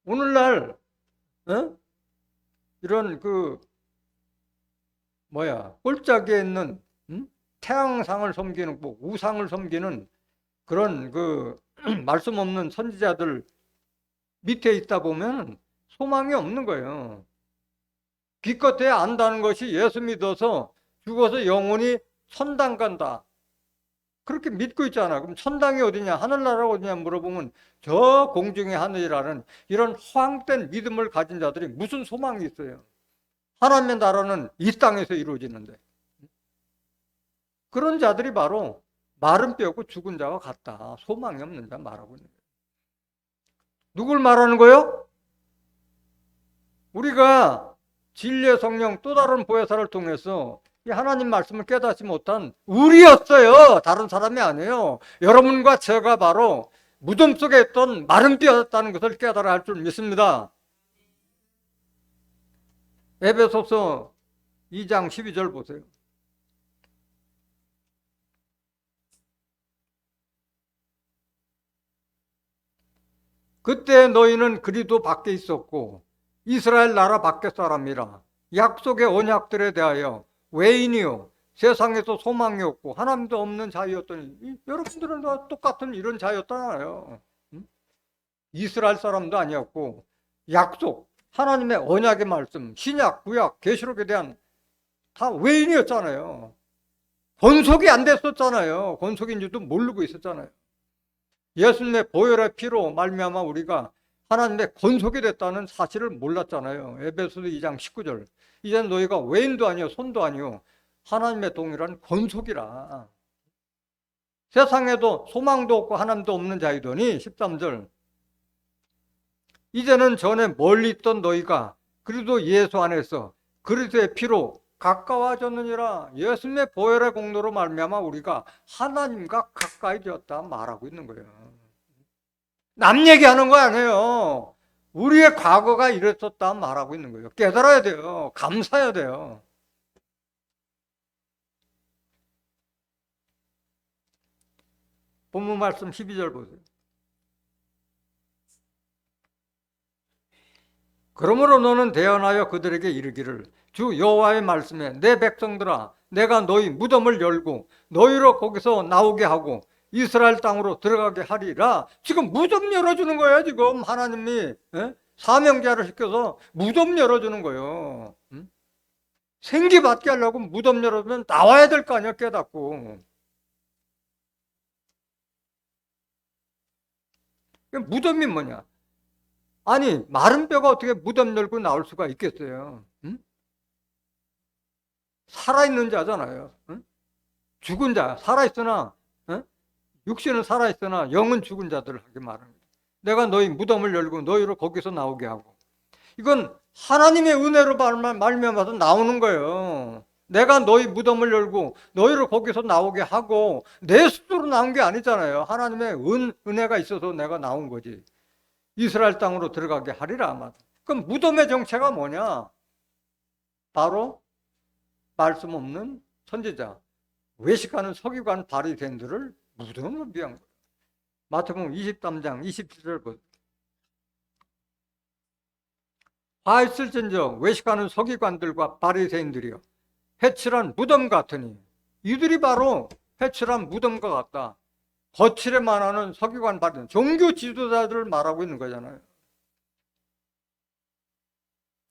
오늘날 이런 꼴짝이에 있는 태양상을 섬기는 우상을 섬기는 그런 말씀 없는 선지자들 밑에 있다 보면 소망이 없는 거예요. 기껏해 안다는 것이 예수 믿어서 죽어서 영원히 천당 간다, 그렇게 믿고 있잖아. 그럼 천당이 어디냐, 하늘나라가 어디냐 물어보면 저 공중의 하늘이라는 이런 허황된 믿음을 가진 자들이 무슨 소망이 있어요. 하나님의 나라는 이 땅에서 이루어지는데. 그런 자들이 바로 마른 뼈고 죽은 자와 같다, 소망이 없는 자 말하고 있는 거예요. 누굴 말하는 거예요? 우리가 진리의 성령 또 다른 보혜사를 통해서 이 하나님 말씀을 깨닫지 못한 우리였어요. 다른 사람이 아니에요. 여러분과 제가 바로 무덤 속에 있던 마른 뼈였다는 것을 깨달아야 할 줄 믿습니다. 에베소서 2장 12절 보세요. 그때 너희는 그리스도 밖에 있었고 이스라엘 나라 밖의 사람이라 약속의 언약들에 대하여 외인이요 세상에서 소망이 없고 하나님도 없는 자였더니, 여러분들은 다 똑같은 이런 자였잖아요. 이스라엘 사람도 아니었고 약속, 하나님의 언약의 말씀, 신약, 구약, 계시록에 대한 다 외인이었잖아요. 권속이 안 됐었잖아요. 권속인지도 모르고 있었잖아요. 예수님의 보혈의 피로 말미암아 우리가 하나님의 권속이 됐다는 사실을 몰랐잖아요. 에베소서 2장 19절. 이제는 너희가 외인도 아니요 손도 아니요 하나님의 동일한 권속이라. 세상에도 소망도 없고 하나님도 없는 자이더니 13절. 이제는 전에 멀리 있던 너희가 그리스도 예수 안에서 그리스도의 피로 가까워졌느니라. 예수님의 보혈의 공로로 말미암아 우리가 하나님과 가까이 되었다 말하고 있는 거예요. 남 얘기하는 거 아니에요. 우리의 과거가 이랬었다 말하고 있는 거예요. 깨달아야 돼요. 감사해야 돼요. 본문 말씀 12절 보세요. 그러므로 너는 대언하여 그들에게 이르기를 주 여호와의 말씀에 내 백성들아 내가 너희 무덤을 열고 너희로 거기서 나오게 하고 이스라엘 땅으로 들어가게 하리라. 지금 무덤 열어주는 거예요. 지금 하나님이 사명자를 시켜서 무덤 열어주는 거예요. 생기 받게 하려고 무덤 열어주면 나와야 될 거 아니야. 깨닫고. 무덤이 뭐냐? 아니 마른 뼈가 어떻게 무덤 열고 나올 수가 있겠어요? 살아있는 자잖아요. 죽은 자, 살아있으나 육신은 살아있으나 영은 죽은 자들을 하게 말합니다. 내가 너희 무덤을 열고 너희를 거기서 나오게 하고. 이건 하나님의 은혜로 말미암아서 나오는 거예요. 내가 너희 무덤을 열고 너희를 거기서 나오게 하고 내 스스로 나온 게 아니잖아요. 하나님의 은혜가 있어서 내가 나온 거지. 이스라엘 땅으로 들어가게 하리라. 아마. 그럼 무덤의 정체가 뭐냐? 바로 말씀 없는 선지자, 외식하는 서기관 바리새인들을 무덤을 위한 거예요. 마태복음 23장 27절 보세요. 화 있을진저 외식하는 서기관들과 바리새인들이여 회칠한 무덤 같으니 이들이 바로 회칠한 무덤과 같다. 거칠에만 하는 서기관 바리새인 종교 지도자들을 말하고 있는 거잖아요.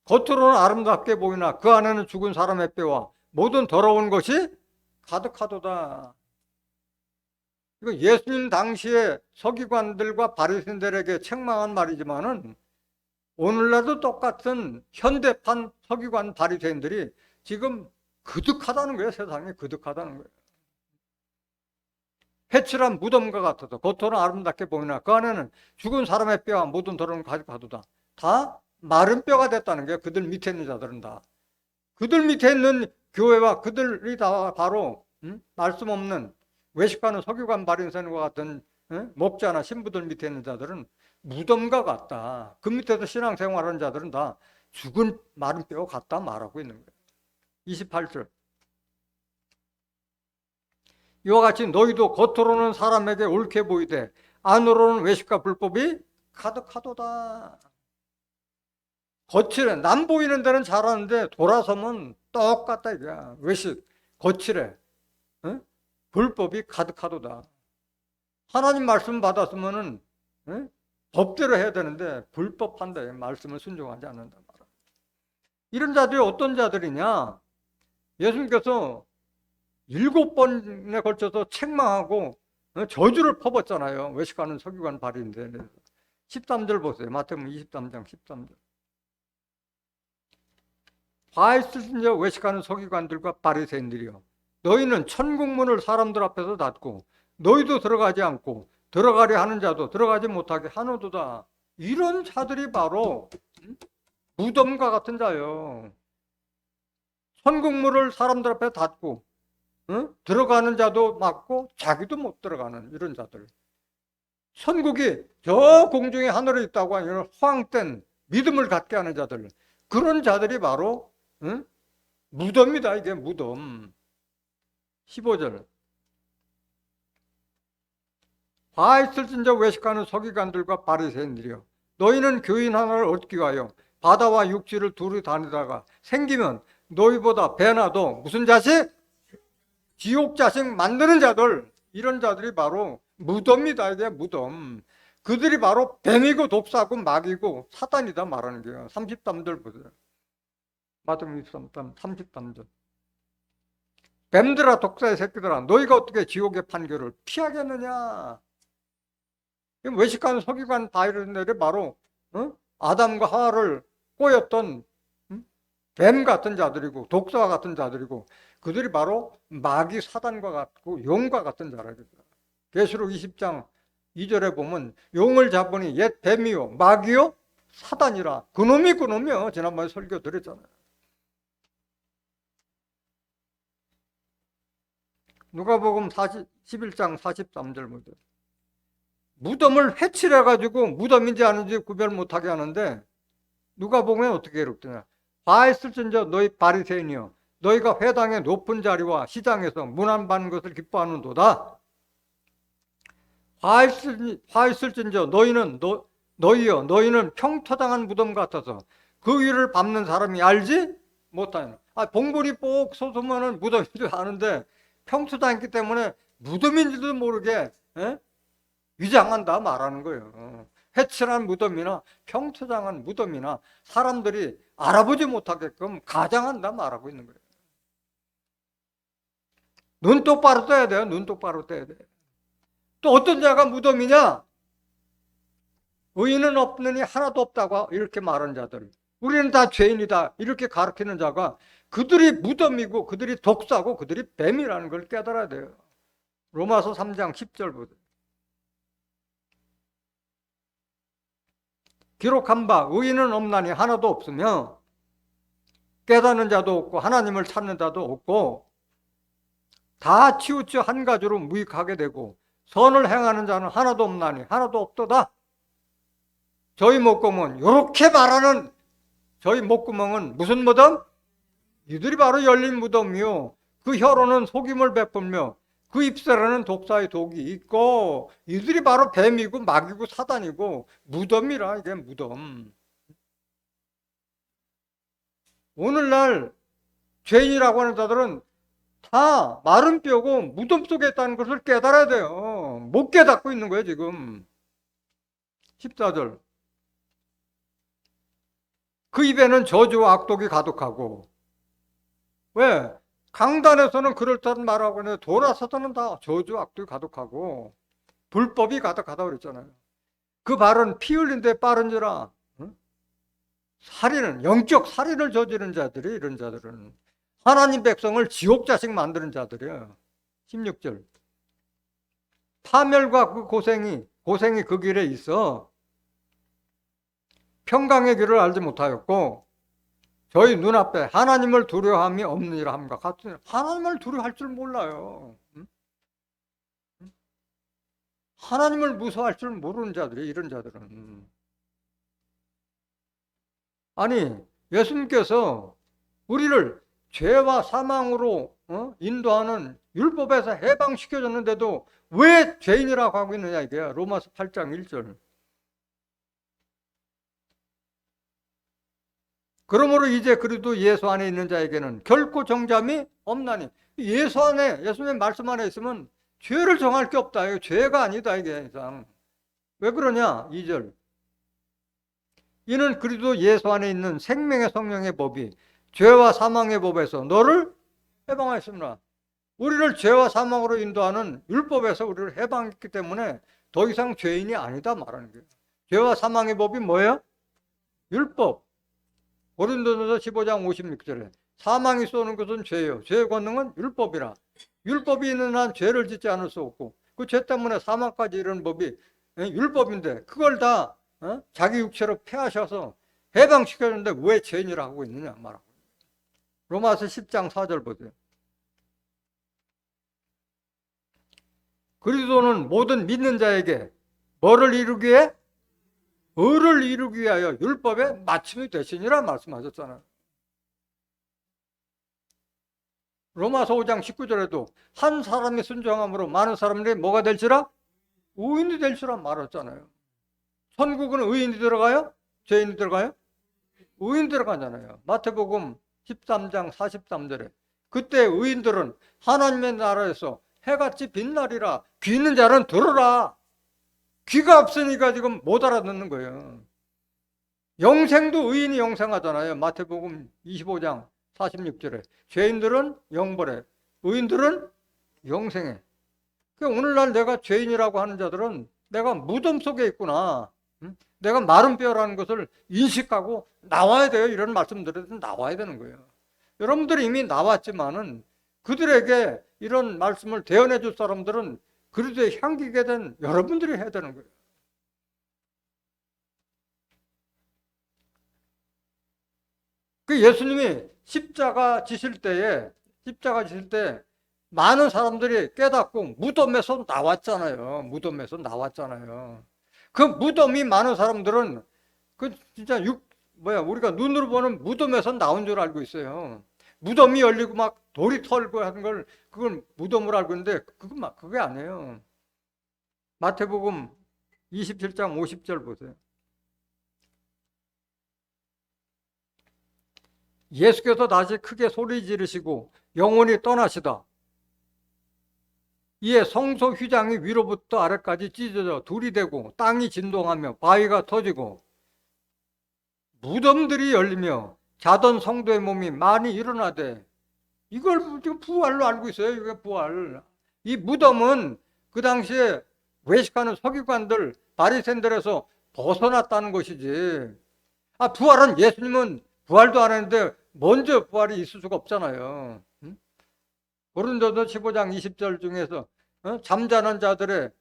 겉으로는 아름답게 보이나 그 안에는 죽은 사람의 뼈와 모든 더러운 것이 가득하도다. 이거 예수님 당시에 서기관들과 바리새인들에게 책망한 말이지만은 오늘날도 똑같은 현대판 서기관 바리새인들이 지금 그득하다는 거예요. 세상에 그득하다는 거예요. 회칠한 무덤과 같아도 겉으로는 아름답게 보이나 그 안에는 죽은 사람의 뼈와 모든 더러운 것이 가득하도다. 다 마른 뼈가 됐다는 거예요. 그들 밑에 있는 자들은 다. 그들 밑에 있는 교회와 그들이 다 바로 말씀 없는 외식하는 서기관 바리새인과 같은 목자나 신부들 밑에 있는 자들은 무덤과 같다. 그 밑에서 신앙생활하는 자들은 다 죽은 마른 뼈 같다 말하고 있는 거예요. 28절. 이와 같이 너희도 겉으로는 사람에게 옳게 보이되 안으로는 외식과 불법이 가득하도다. 거칠해. 남 보이는 데는 잘하는데 돌아서면 똑같다 이거야. 외식, 거칠해. 어? 불법이 가득하도다. 하나님 말씀 받았으면은 법대로 해야 되는데 불법한다. 말씀을 순종하지 않는다. 이런 자들이 어떤 자들이냐? 예수님께서 7번에 걸쳐서 책망하고 저주를 퍼붓잖아요. 외식하는 서기관 바리새인들. 13절 보세요. 마태복음 23장 13절. 화 있으신저 외식하는 서기관들과 바리새인들이여 너희는 천국문을 사람들 앞에서 닫고 너희도 들어가지 않고 들어가려 하는 자도 들어가지 못하게 하노도다. 이런 자들이 바로 무덤과 같은 자요. 천국문을 사람들 앞에 닫고 들어가는 자도 막고 자기도 못 들어가는 이런 자들. 천국이 저 공중에 하늘에 있다고 하는 허황된 믿음을 갖게 하는 자들. 그런 자들이 바로 무덤이다. 이게 무덤. 15절. 화 있을진저 외식하는 서기관들과 바리새인들이여 너희는 교인 하나를 얻기 위하여 바다와 육지를 두루 다니다가 생기면 너희보다 배나 더 무슨 자식? 지옥 자식 만드는 자들. 이런 자들이 바로 무덤이다. 이게 무덤. 그들이 바로 뱀이고 독사고 마귀고 사단이다 말하는 거예요. 33절 보세요. 마태복음 33절. 뱀들아 독사의 새끼들아 너희가 어떻게 지옥의 판결을 피하겠느냐. 외식하는 서기관 바리새인들이 바로 아담과 하와를 꼬였던 뱀 같은 자들이고 독사와 같은 자들이고 그들이 바로 마귀 사단과 같고 용과 같은 자라겠다. 계시록 20장 2절에 보면 용을 잡으니 옛 뱀이요 마귀요 사단이라. 그놈이요. 지난번에 설교 드렸잖아요. 누가복음 11장 43절 보세요. 무덤을 해칠해가지고 무덤인지 아닌지 구별 못하게 하는데 누가 보면 어떻게 이렇더냐. 화했을진저 너희 바리새인이여 너희가 회당의 높은 자리와 시장에서 문안받는 것을 기뻐하는도다. 화했을진저 너희여 너희는 평토당한 무덤 같아서 그 위를 밟는 사람이 알지 못하냐. 봉분이 뽁 솟으면 무덤인 줄 아는데 평토당했기 때문에 무덤인지도 모르게 위장한다 말하는 거예요. 해칠한 무덤이나 평토당한 무덤이나 사람들이 알아보지 못하게끔 가장한다 말하고 있는 거예요. 눈 똑바로 떠야 돼요. 눈 똑바로 떠야 돼요. 또 어떤 자가 무덤이냐? 의인은 없느니 하나도 없다고 이렇게 말하는 자들. 우리는 다 죄인이다 이렇게 가르치는 자가 그들이 무덤이고 그들이 독사고 그들이 뱀이라는 걸 깨달아야 돼요. 로마서 3장 10절 보세요. 기록한 바 의인은 없나니 하나도 없으며 깨닫는 자도 없고 하나님을 찾는 자도 없고 다 치우쳐 한 가지로 무익하게 되고 선을 행하는 자는 하나도 없나니 하나도 없도다. 저희 목구멍은 이렇게 말하는 저희 목구멍은 무슨 무덤? 이들이 바로 열린 무덤이요 그 혀로는 속임을 베풀며 그 입술에는 독사의 독이 있고 이들이 바로 뱀이고 마귀고 사단이고 무덤이라. 이게 무덤. 오늘날 죄인이라고 하는 자들은 다 마른 뼈고 무덤 속에 있다는 것을 깨달아야 돼요. 못 깨닫고 있는 거예요 지금. 14절 그 입에는 저주와 악독이 가득하고. 왜? 강단에서는 그럴듯한 말하고 있는데 돌아서서는 다 저주와 악독이 가득하고 불법이 가득하다고 그랬잖아요. 그 발은 피 흘린 데 빠른지라. 살인은 영적 살인을 저지른 자들이 이런 자들은 하나님 백성을 지옥 자식 만드는 자들이에요. 16절 파멸과 그 고생이 그 길에 있어 평강의 길을 알지 못하였고 저희 눈앞에 하나님을 두려워함이 없느니라 함과 같으니 하나님을 두려워할 줄 몰라요. 하나님을 무서워할 줄 모르는 자들이 이런 자들은. 아니 예수님께서 우리를 죄와 사망으로 인도하는 율법에서 해방시켜줬는데도 왜 죄인이라고 하고 있느냐 이게 로마서 8장 1절. 그러므로 이제 그래도 예수 안에 있는 자에게는 결코 정죄함이 없나니. 예수 안에 예수님의 말씀 안에 있으면 죄를 정할 게 없다. 이거 죄가 아니다 이게 이상. 왜 그러냐 2절. 이는 그리도 예수 안에 있는 생명의 성령의 법이 죄와 사망의 법에서 너를 해방하였습니다. 우리를 죄와 사망으로 인도하는 율법에서 우리를 해방했기 때문에 더 이상 죄인이 아니다 말하는 거예요. 죄와 사망의 법이 뭐예요? 율법. 고린도전서 15장 56절에 사망이 쏘는 것은 죄예요. 죄의 권능은 율법이라. 율법이 있는 한 죄를 짓지 않을 수 없고 그 죄 때문에 사망까지 이르는 법이 율법인데 그걸 다 자기 육체로 폐하셔서 해방시켰는데 왜 죄인이라고 하고 있느냐 말하고. 로마서 10장 4절 보세요. 그리스도는 모든 믿는 자에게 뭐를 이루기 위해? 의를 이루기 위하여 율법의 마침이 되시니라 말씀하셨잖아요. 로마서 5장 19절에도 한 사람이 순종함으로 많은 사람들이 뭐가 될지라? 의인이 될지라 말했잖아요. 천국은 의인이 들어가요? 죄인이 들어가요? 의인 들어가잖아요. 마태복음 13장 43절에 그때 의인들은 하나님의 나라에서 해같이 빛나리라. 귀 있는 자는 들어라. 귀가 없으니까 지금 못 알아듣는 거예요. 영생도 의인이 영생하잖아요. 마태복음 25장 46절에 죄인들은 영벌에 의인들은 영생에. 오늘날 내가 죄인이라고 하는 자들은 내가 무덤 속에 있구나. 내가 마른 뼈라는 것을 인식하고 나와야 돼요. 이런 말씀들은 나와야 되는 거예요. 여러분들이 이미 나왔지만은 그들에게 이런 말씀을 대언해 줄 사람들은 그리스도의 향기게 된 여러분들이 해야 되는 거예요. 그 예수님이 십자가 지실 때 많은 사람들이 깨닫고 무덤에서 나왔잖아요. 무덤에서 나왔잖아요. 그 무덤이 많은 사람들은 그 진짜 우리가 눈으로 보는 무덤에서 나온 줄 알고 있어요. 무덤이 열리고 막 돌이 털고 하는 걸 그걸 무덤으로 알고 있는데 그게 아니에요. 마태복음 27장 50절 보세요. 예수께서 다시 크게 소리 지르시고 영원히 떠나시다. 이에 성소 휘장이 위로부터 아래까지 찢어져 둘이 되고 땅이 진동하며 바위가 터지고 무덤들이 열리며 자던 성도의 몸이 많이 일어나되, 이걸 지금 부활로 알고 있어요. 이게 부활. 이 무덤은 그 당시에 외식하는 서기관들 바리새인들에서 벗어났다는 것이지. 부활은 예수님은 부활도 안 했는데 먼저 부활이 있을 수가 없잖아요. 고린도서 15장 20절 중에서 잠자는 자들의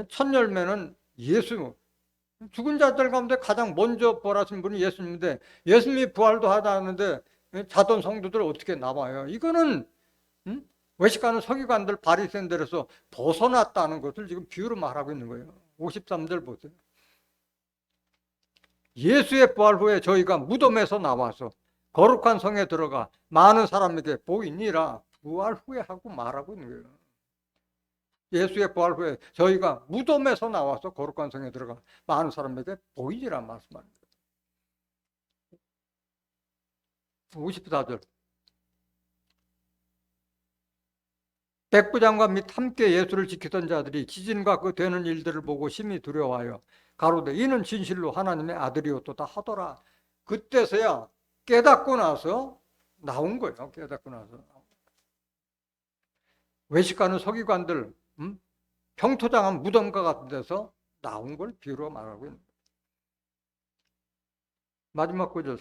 첫 열매는 예수. 죽은 자들 가운데 가장 먼저 부활하신 분이 예수님인데 예수님이 부활도 하지 않는데 자던 성도들 어떻게 남아요? 이거는 외식하는 서기관들 바리새인들에서 벗어났다는 것을 지금 비유로 말하고 있는 거예요. 53절 보세요. 예수의 부활 후에 저희가 무덤에서 나와서 거룩한 성에 들어가 많은 사람에게 보이니라. 부활 후에 하고 말하고 있는 거예요. 예수의 부활 후에 저희가 무덤에서 나와서 거룩한 성에 들어가 많은 사람에게 보이니라 말씀합니다. 54절. 백부장과 및 함께 예수를 지키던 자들이 지진과 그 되는 일들을 보고 심히 두려워하여 가로되 이는 진실로 하나님의 아들이었도다 하더라. 그때서야 깨닫고 나서 나온 거예요. 깨닫고 나서. 외식하는 서기관들, 평토장한 무덤가 같은 데서 나온 걸 비유로 말하고 있는 거예요. 마지막 구절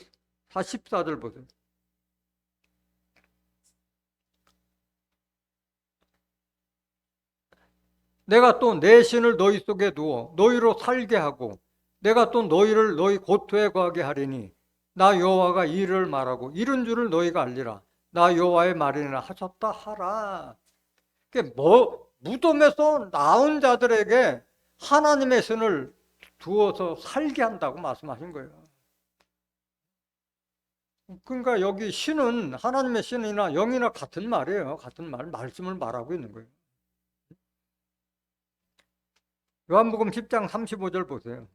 44절 보세요. 내가 또 내 신을 너희 속에 두어 너희로 살게 하고 내가 또 너희를 너희 고토에 거하게 하리니 나 여호와가 이 일을 말하고 이런 줄을 너희가 알리라. 나 여호와의 말이니라 하셨다 하라. 무덤에서 나온 자들에게 하나님의 신을 두어서 살게 한다고 말씀하신 거예요. 그러니까 여기 신은 하나님의 신이나 영이나 같은 말이에요. 같은 말씀을 말하고 있는 거예요. 요한복음 10장 35절 보세요.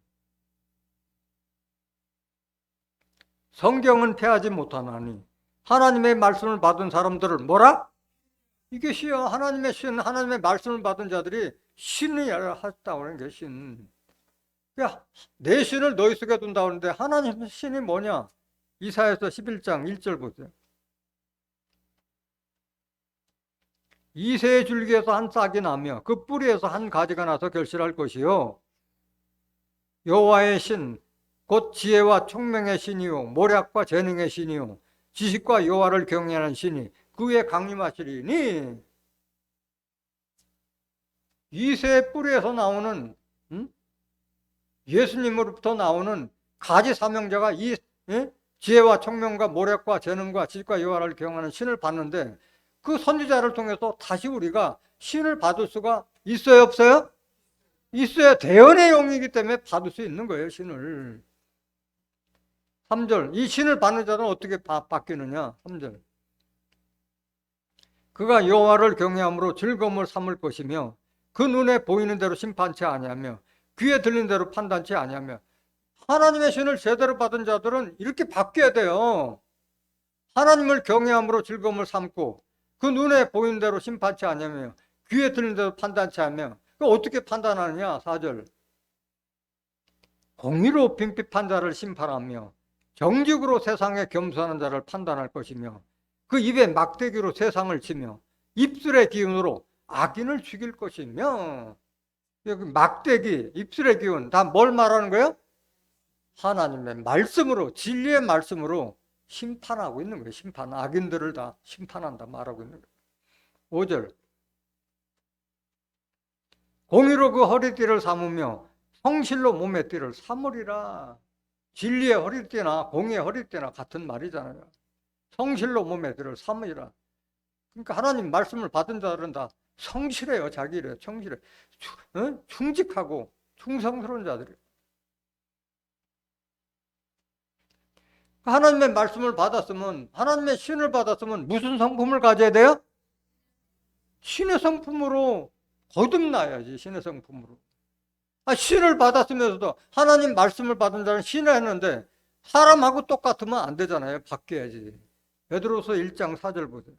성경은 패하지 못하나니 하나님의 말씀을 받은 사람들을 뭐라? 이것이요. 하나님의 신, 하나님의 말씀을 받은 자들이 신이 하셨다고 하는 게 신. 내 신을 너희 속에 둔다고 하는데 하나님의 신이 뭐냐? 이사야서 11장 1절 보세요. 이새의 줄기에서 한 싹이 나며 그 뿌리에서 한 가지가 나서 결실할 것이요. 여호와의 신, 곧 지혜와 총명의 신이요 모략과 재능의 신이요 지식과 여호와를 경외하는 신이 그에 강림하시리니. 이새의 뿌리에서 나오는 예수님으로부터 나오는 가지 사명자가 이 지혜와 총명과 모략과 재능과 지식과 여호와를 경외하는 신을 받는데 그 선지자를 통해서 다시 우리가 신을 받을 수가 있어요, 없어요? 있어야 대언의 영이기 때문에 받을 수 있는 거예요, 신을. 3절. 이 신을 받는 자는 어떻게 바뀌느냐? 3절. 그가 여호와를 경외함으로 즐거움을 삼을 것이며 그 눈에 보이는 대로 심판치 아니하며 귀에 들리는 대로 판단치 아니하며. 하나님의 신을 제대로 받은 자들은 이렇게 바뀌어야 돼요. 하나님을 경외함으로 즐거움을 삼고 그 눈에 보이는 대로 심판치 아니하며 귀에 들리는 대로 판단치 않으며. 어떻게 판단하느냐? 4절. 공의로 빈핍한 자를 심판하며 정직으로 세상에 겸손한 자를 판단할 것이며 그 입에 막대기로 세상을 치며 입술의 기운으로 악인을 죽일 것이며. 여기 막대기, 입술의 기운 다 뭘 말하는 거예요? 하나님의 말씀으로, 진리의 말씀으로 심판하고 있는 거예요. 심판. 악인들을 다 심판한다 말하고 있는 거예요. 5절. 공의로 그 허리띠를 삼으며 성실로 몸의 띠를 삼으리라. 진리의 허리띠나 공의의 허리띠나 같은 말이잖아요. 성실로 몸의 띠를 삼으리라. 그러니까 하나님 말씀을 받은 자들은 다 성실해요. 자기 일에 성실해. 충직하고 충성스러운 자들이에요. 하나님의 말씀을 받았으면, 하나님의 신을 받았으면 무슨 성품을 가져야 돼요? 신의 성품으로 거듭나야지. 신의 성품으로. 신을 받았으면서도 하나님 말씀을 받은 자는 신을 했는데 사람하고 똑같으면 안 되잖아요. 바뀌어야지. 베드로서 1장 4절 보세요.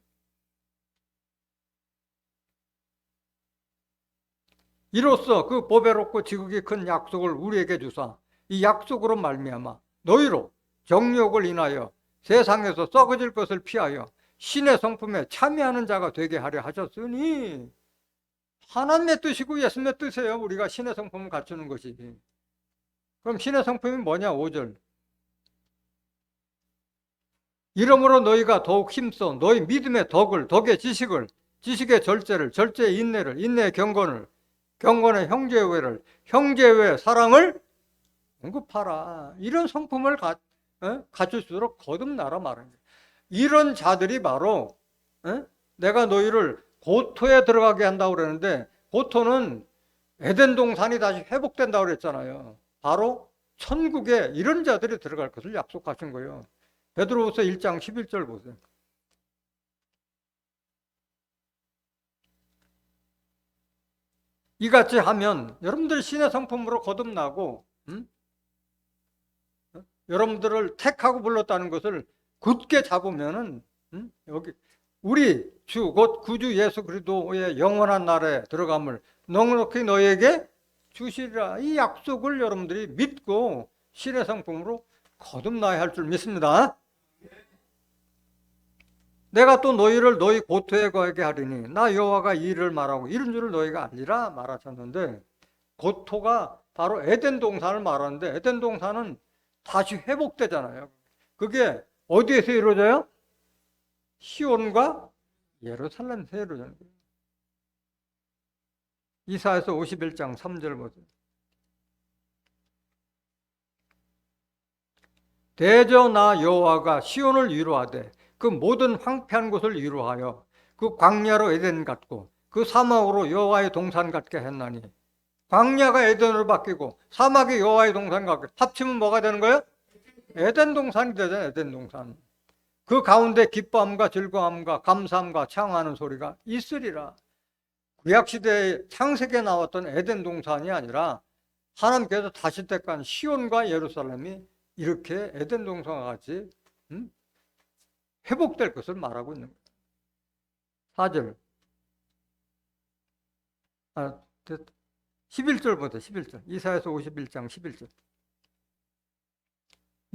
이로써 그 보배롭고 지극히 큰 약속을 우리에게 주사 이 약속으로 말미암아 너희로 정욕을 인하여 세상에서 썩어질 것을 피하여 신의 성품에 참여하는 자가 되게 하려 하셨으니, 하나님의 뜻이고 예수님의 뜻이에요. 우리가 신의 성품을 갖추는 것이. 그럼 신의 성품이 뭐냐? 5절. 이러므로 너희가 더욱 힘써 너희 믿음의 덕을, 덕의 지식을, 지식의 절제를, 절제의 인내를, 인내의 경건을, 경건의 형제외를, 형제외의 사랑을 공급하라. 이런 성품을 갖출수록 거듭나라 말하는 거예요. 이런 자들이 바로 내가 너희를 고토에 들어가게 한다고 그러는데, 고토는 에덴 동산이 다시 회복된다고 그랬잖아요. 바로 천국에 이런 자들이 들어갈 것을 약속하신 거예요. 베드로후서 1장 11절 보세요. 이같이 하면 여러분들 신의 성품으로 거듭나고 여러분들을 택하고 불렀다는 것을 굳게 잡으면은 여기 우리 주 곧 구주 예수 그리스도의 영원한 날에 들어감을 넉넉히 너희에게 주시리라. 이 약속을 여러분들이 믿고 신의 성품으로 거듭나야 할 줄 믿습니다. 내가 또 너희를 너희 고토에 거하게 하리니 나 여호와가 이 일을 말하고 이런 줄을 너희가 알리라 말하셨는데, 고토가 바로 에덴 동산을 말하는데, 에덴 동산은 다시 회복되잖아요. 그게 어디에서 이루어져요? 시온과 예루살렘에서 이루어져요. 이사야서 51장 3절 보세요. 대저 나 여호와가 시온을 위로하되 그 모든 황폐한 곳을 위로하여 그 광야로 에덴 같고 그 사막으로 여호와의 동산 같게 했나니, 광야가 에덴으로 바뀌고 사막이 여호와의 동산 같게 합치면 뭐가 되는 거예요? 에덴 동산이 되잖아요. 에덴 동산. 그 가운데 기뻐함과 즐거움과 감사함과 창하는 소리가 있으리라. 구약시대에 창세기에 나왔던 에덴 동산이 아니라 하나님께서 다시 택한 시온과 예루살렘이 이렇게 에덴 동산과 같이 회복될 것을 말하고 있는 거예요. 4절. 11절부터 11절. 이사야서 51장 11절.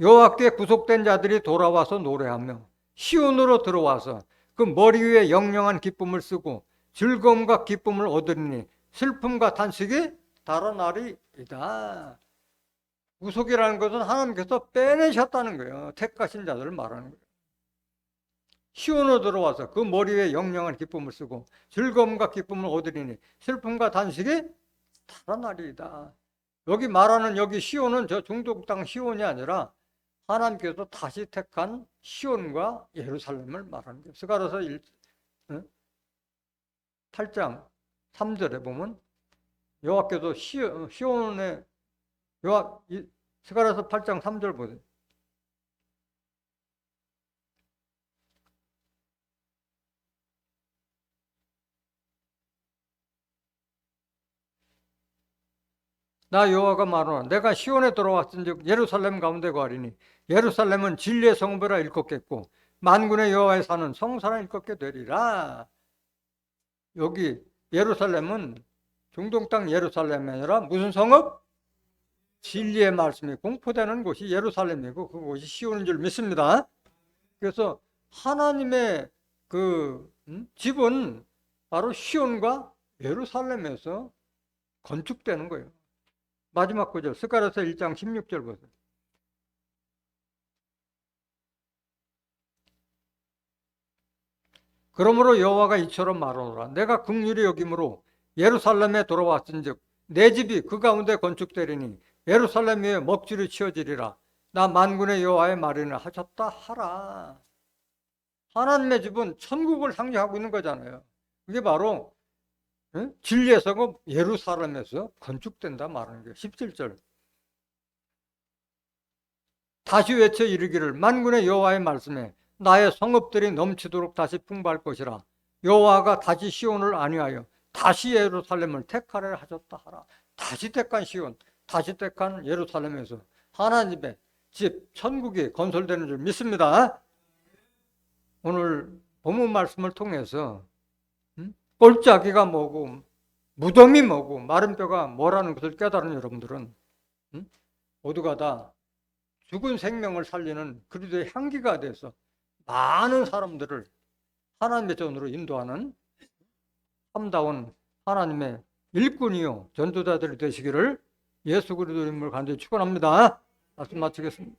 여호와께 구속된 자들이 돌아와서 노래하며 시온으로 들어와서 그 머리 위에 영영한 기쁨을 쓰고 즐거움과 기쁨을 얻으리니 슬픔과 탄식이 달아나리이다. 구속이라는 것은 하나님께서 빼내셨다는 거예요. 택하신 자들을 말하는 거예요. 시온으로 들어와서 그 머리 위에 영영한 기쁨을 쓰고 즐거움과 기쁨을 얻으리니 슬픔과 탄식이 달아나리이다. 여기 말하는 여기 시온은 저 중동 땅 시온이 아니라 하나님께서 다시 택한 시온과 예루살렘을 말하는 거예요. 스가랴서 8장 3절에 보면 여호와께서 시온의 스가랴서 8장 3절 보세요. 나 여호와가 말하노라 내가 시온에 들어왔은즉 예루살렘 가운데 거하리니 예루살렘은 진리의 성읍이라 일컫겠고 만군의 여호와의 산은 성산을 일컫게 되리라. 여기 예루살렘은 중동 땅 예루살렘이 아니라 무슨 성읍? 진리의 말씀이 공포되는 곳이 예루살렘이고 그곳이 시온인 줄 믿습니다. 그래서 하나님의 그 집은 바로 시온과 예루살렘에서 건축되는 거예요. 마지막 구절 스가랴서 1장 16절 보세요. 그러므로 여호와가 이처럼 말하노라 내가 긍휼히 여김으로 예루살렘에 돌아왔은즉 내 집이 그 가운데 건축되리니 예루살렘 위에 먹줄이 치어지리라. 나 만군의 여호와의 말이나 하셨다 하라. 하나님의 집은 천국을 상징하고 있는 거잖아요. 그게 바로 진리의 성읍 예루살렘에서 건축된다 말하는 게 17절. 다시 외쳐 이르기를 만군의 여호와의 말씀에 나의 성읍들이 넘치도록 다시 풍부할 것이라. 여호와가 다시 시온을 안위하여 다시 예루살렘을 택하려 하셨다 하라. 다시 택한 시온, 다시 택한 예루살렘에서 하나님의 집, 천국이 건설되는 줄 믿습니다. 오늘 본문 말씀을 통해서 골짜기가 뭐고 무덤이 뭐고 마른 뼈가 뭐라는 것을 깨달은 여러분들은 모두가 다 죽은 생명을 살리는 그리스도의 향기가 돼서 많은 사람들을 하나님의 전으로 인도하는 참다운 하나님의 일꾼이요 전도자들이 되시기를 예수 그리스도 이름으로 간절히 축원합니다. 말씀 마치겠습니다.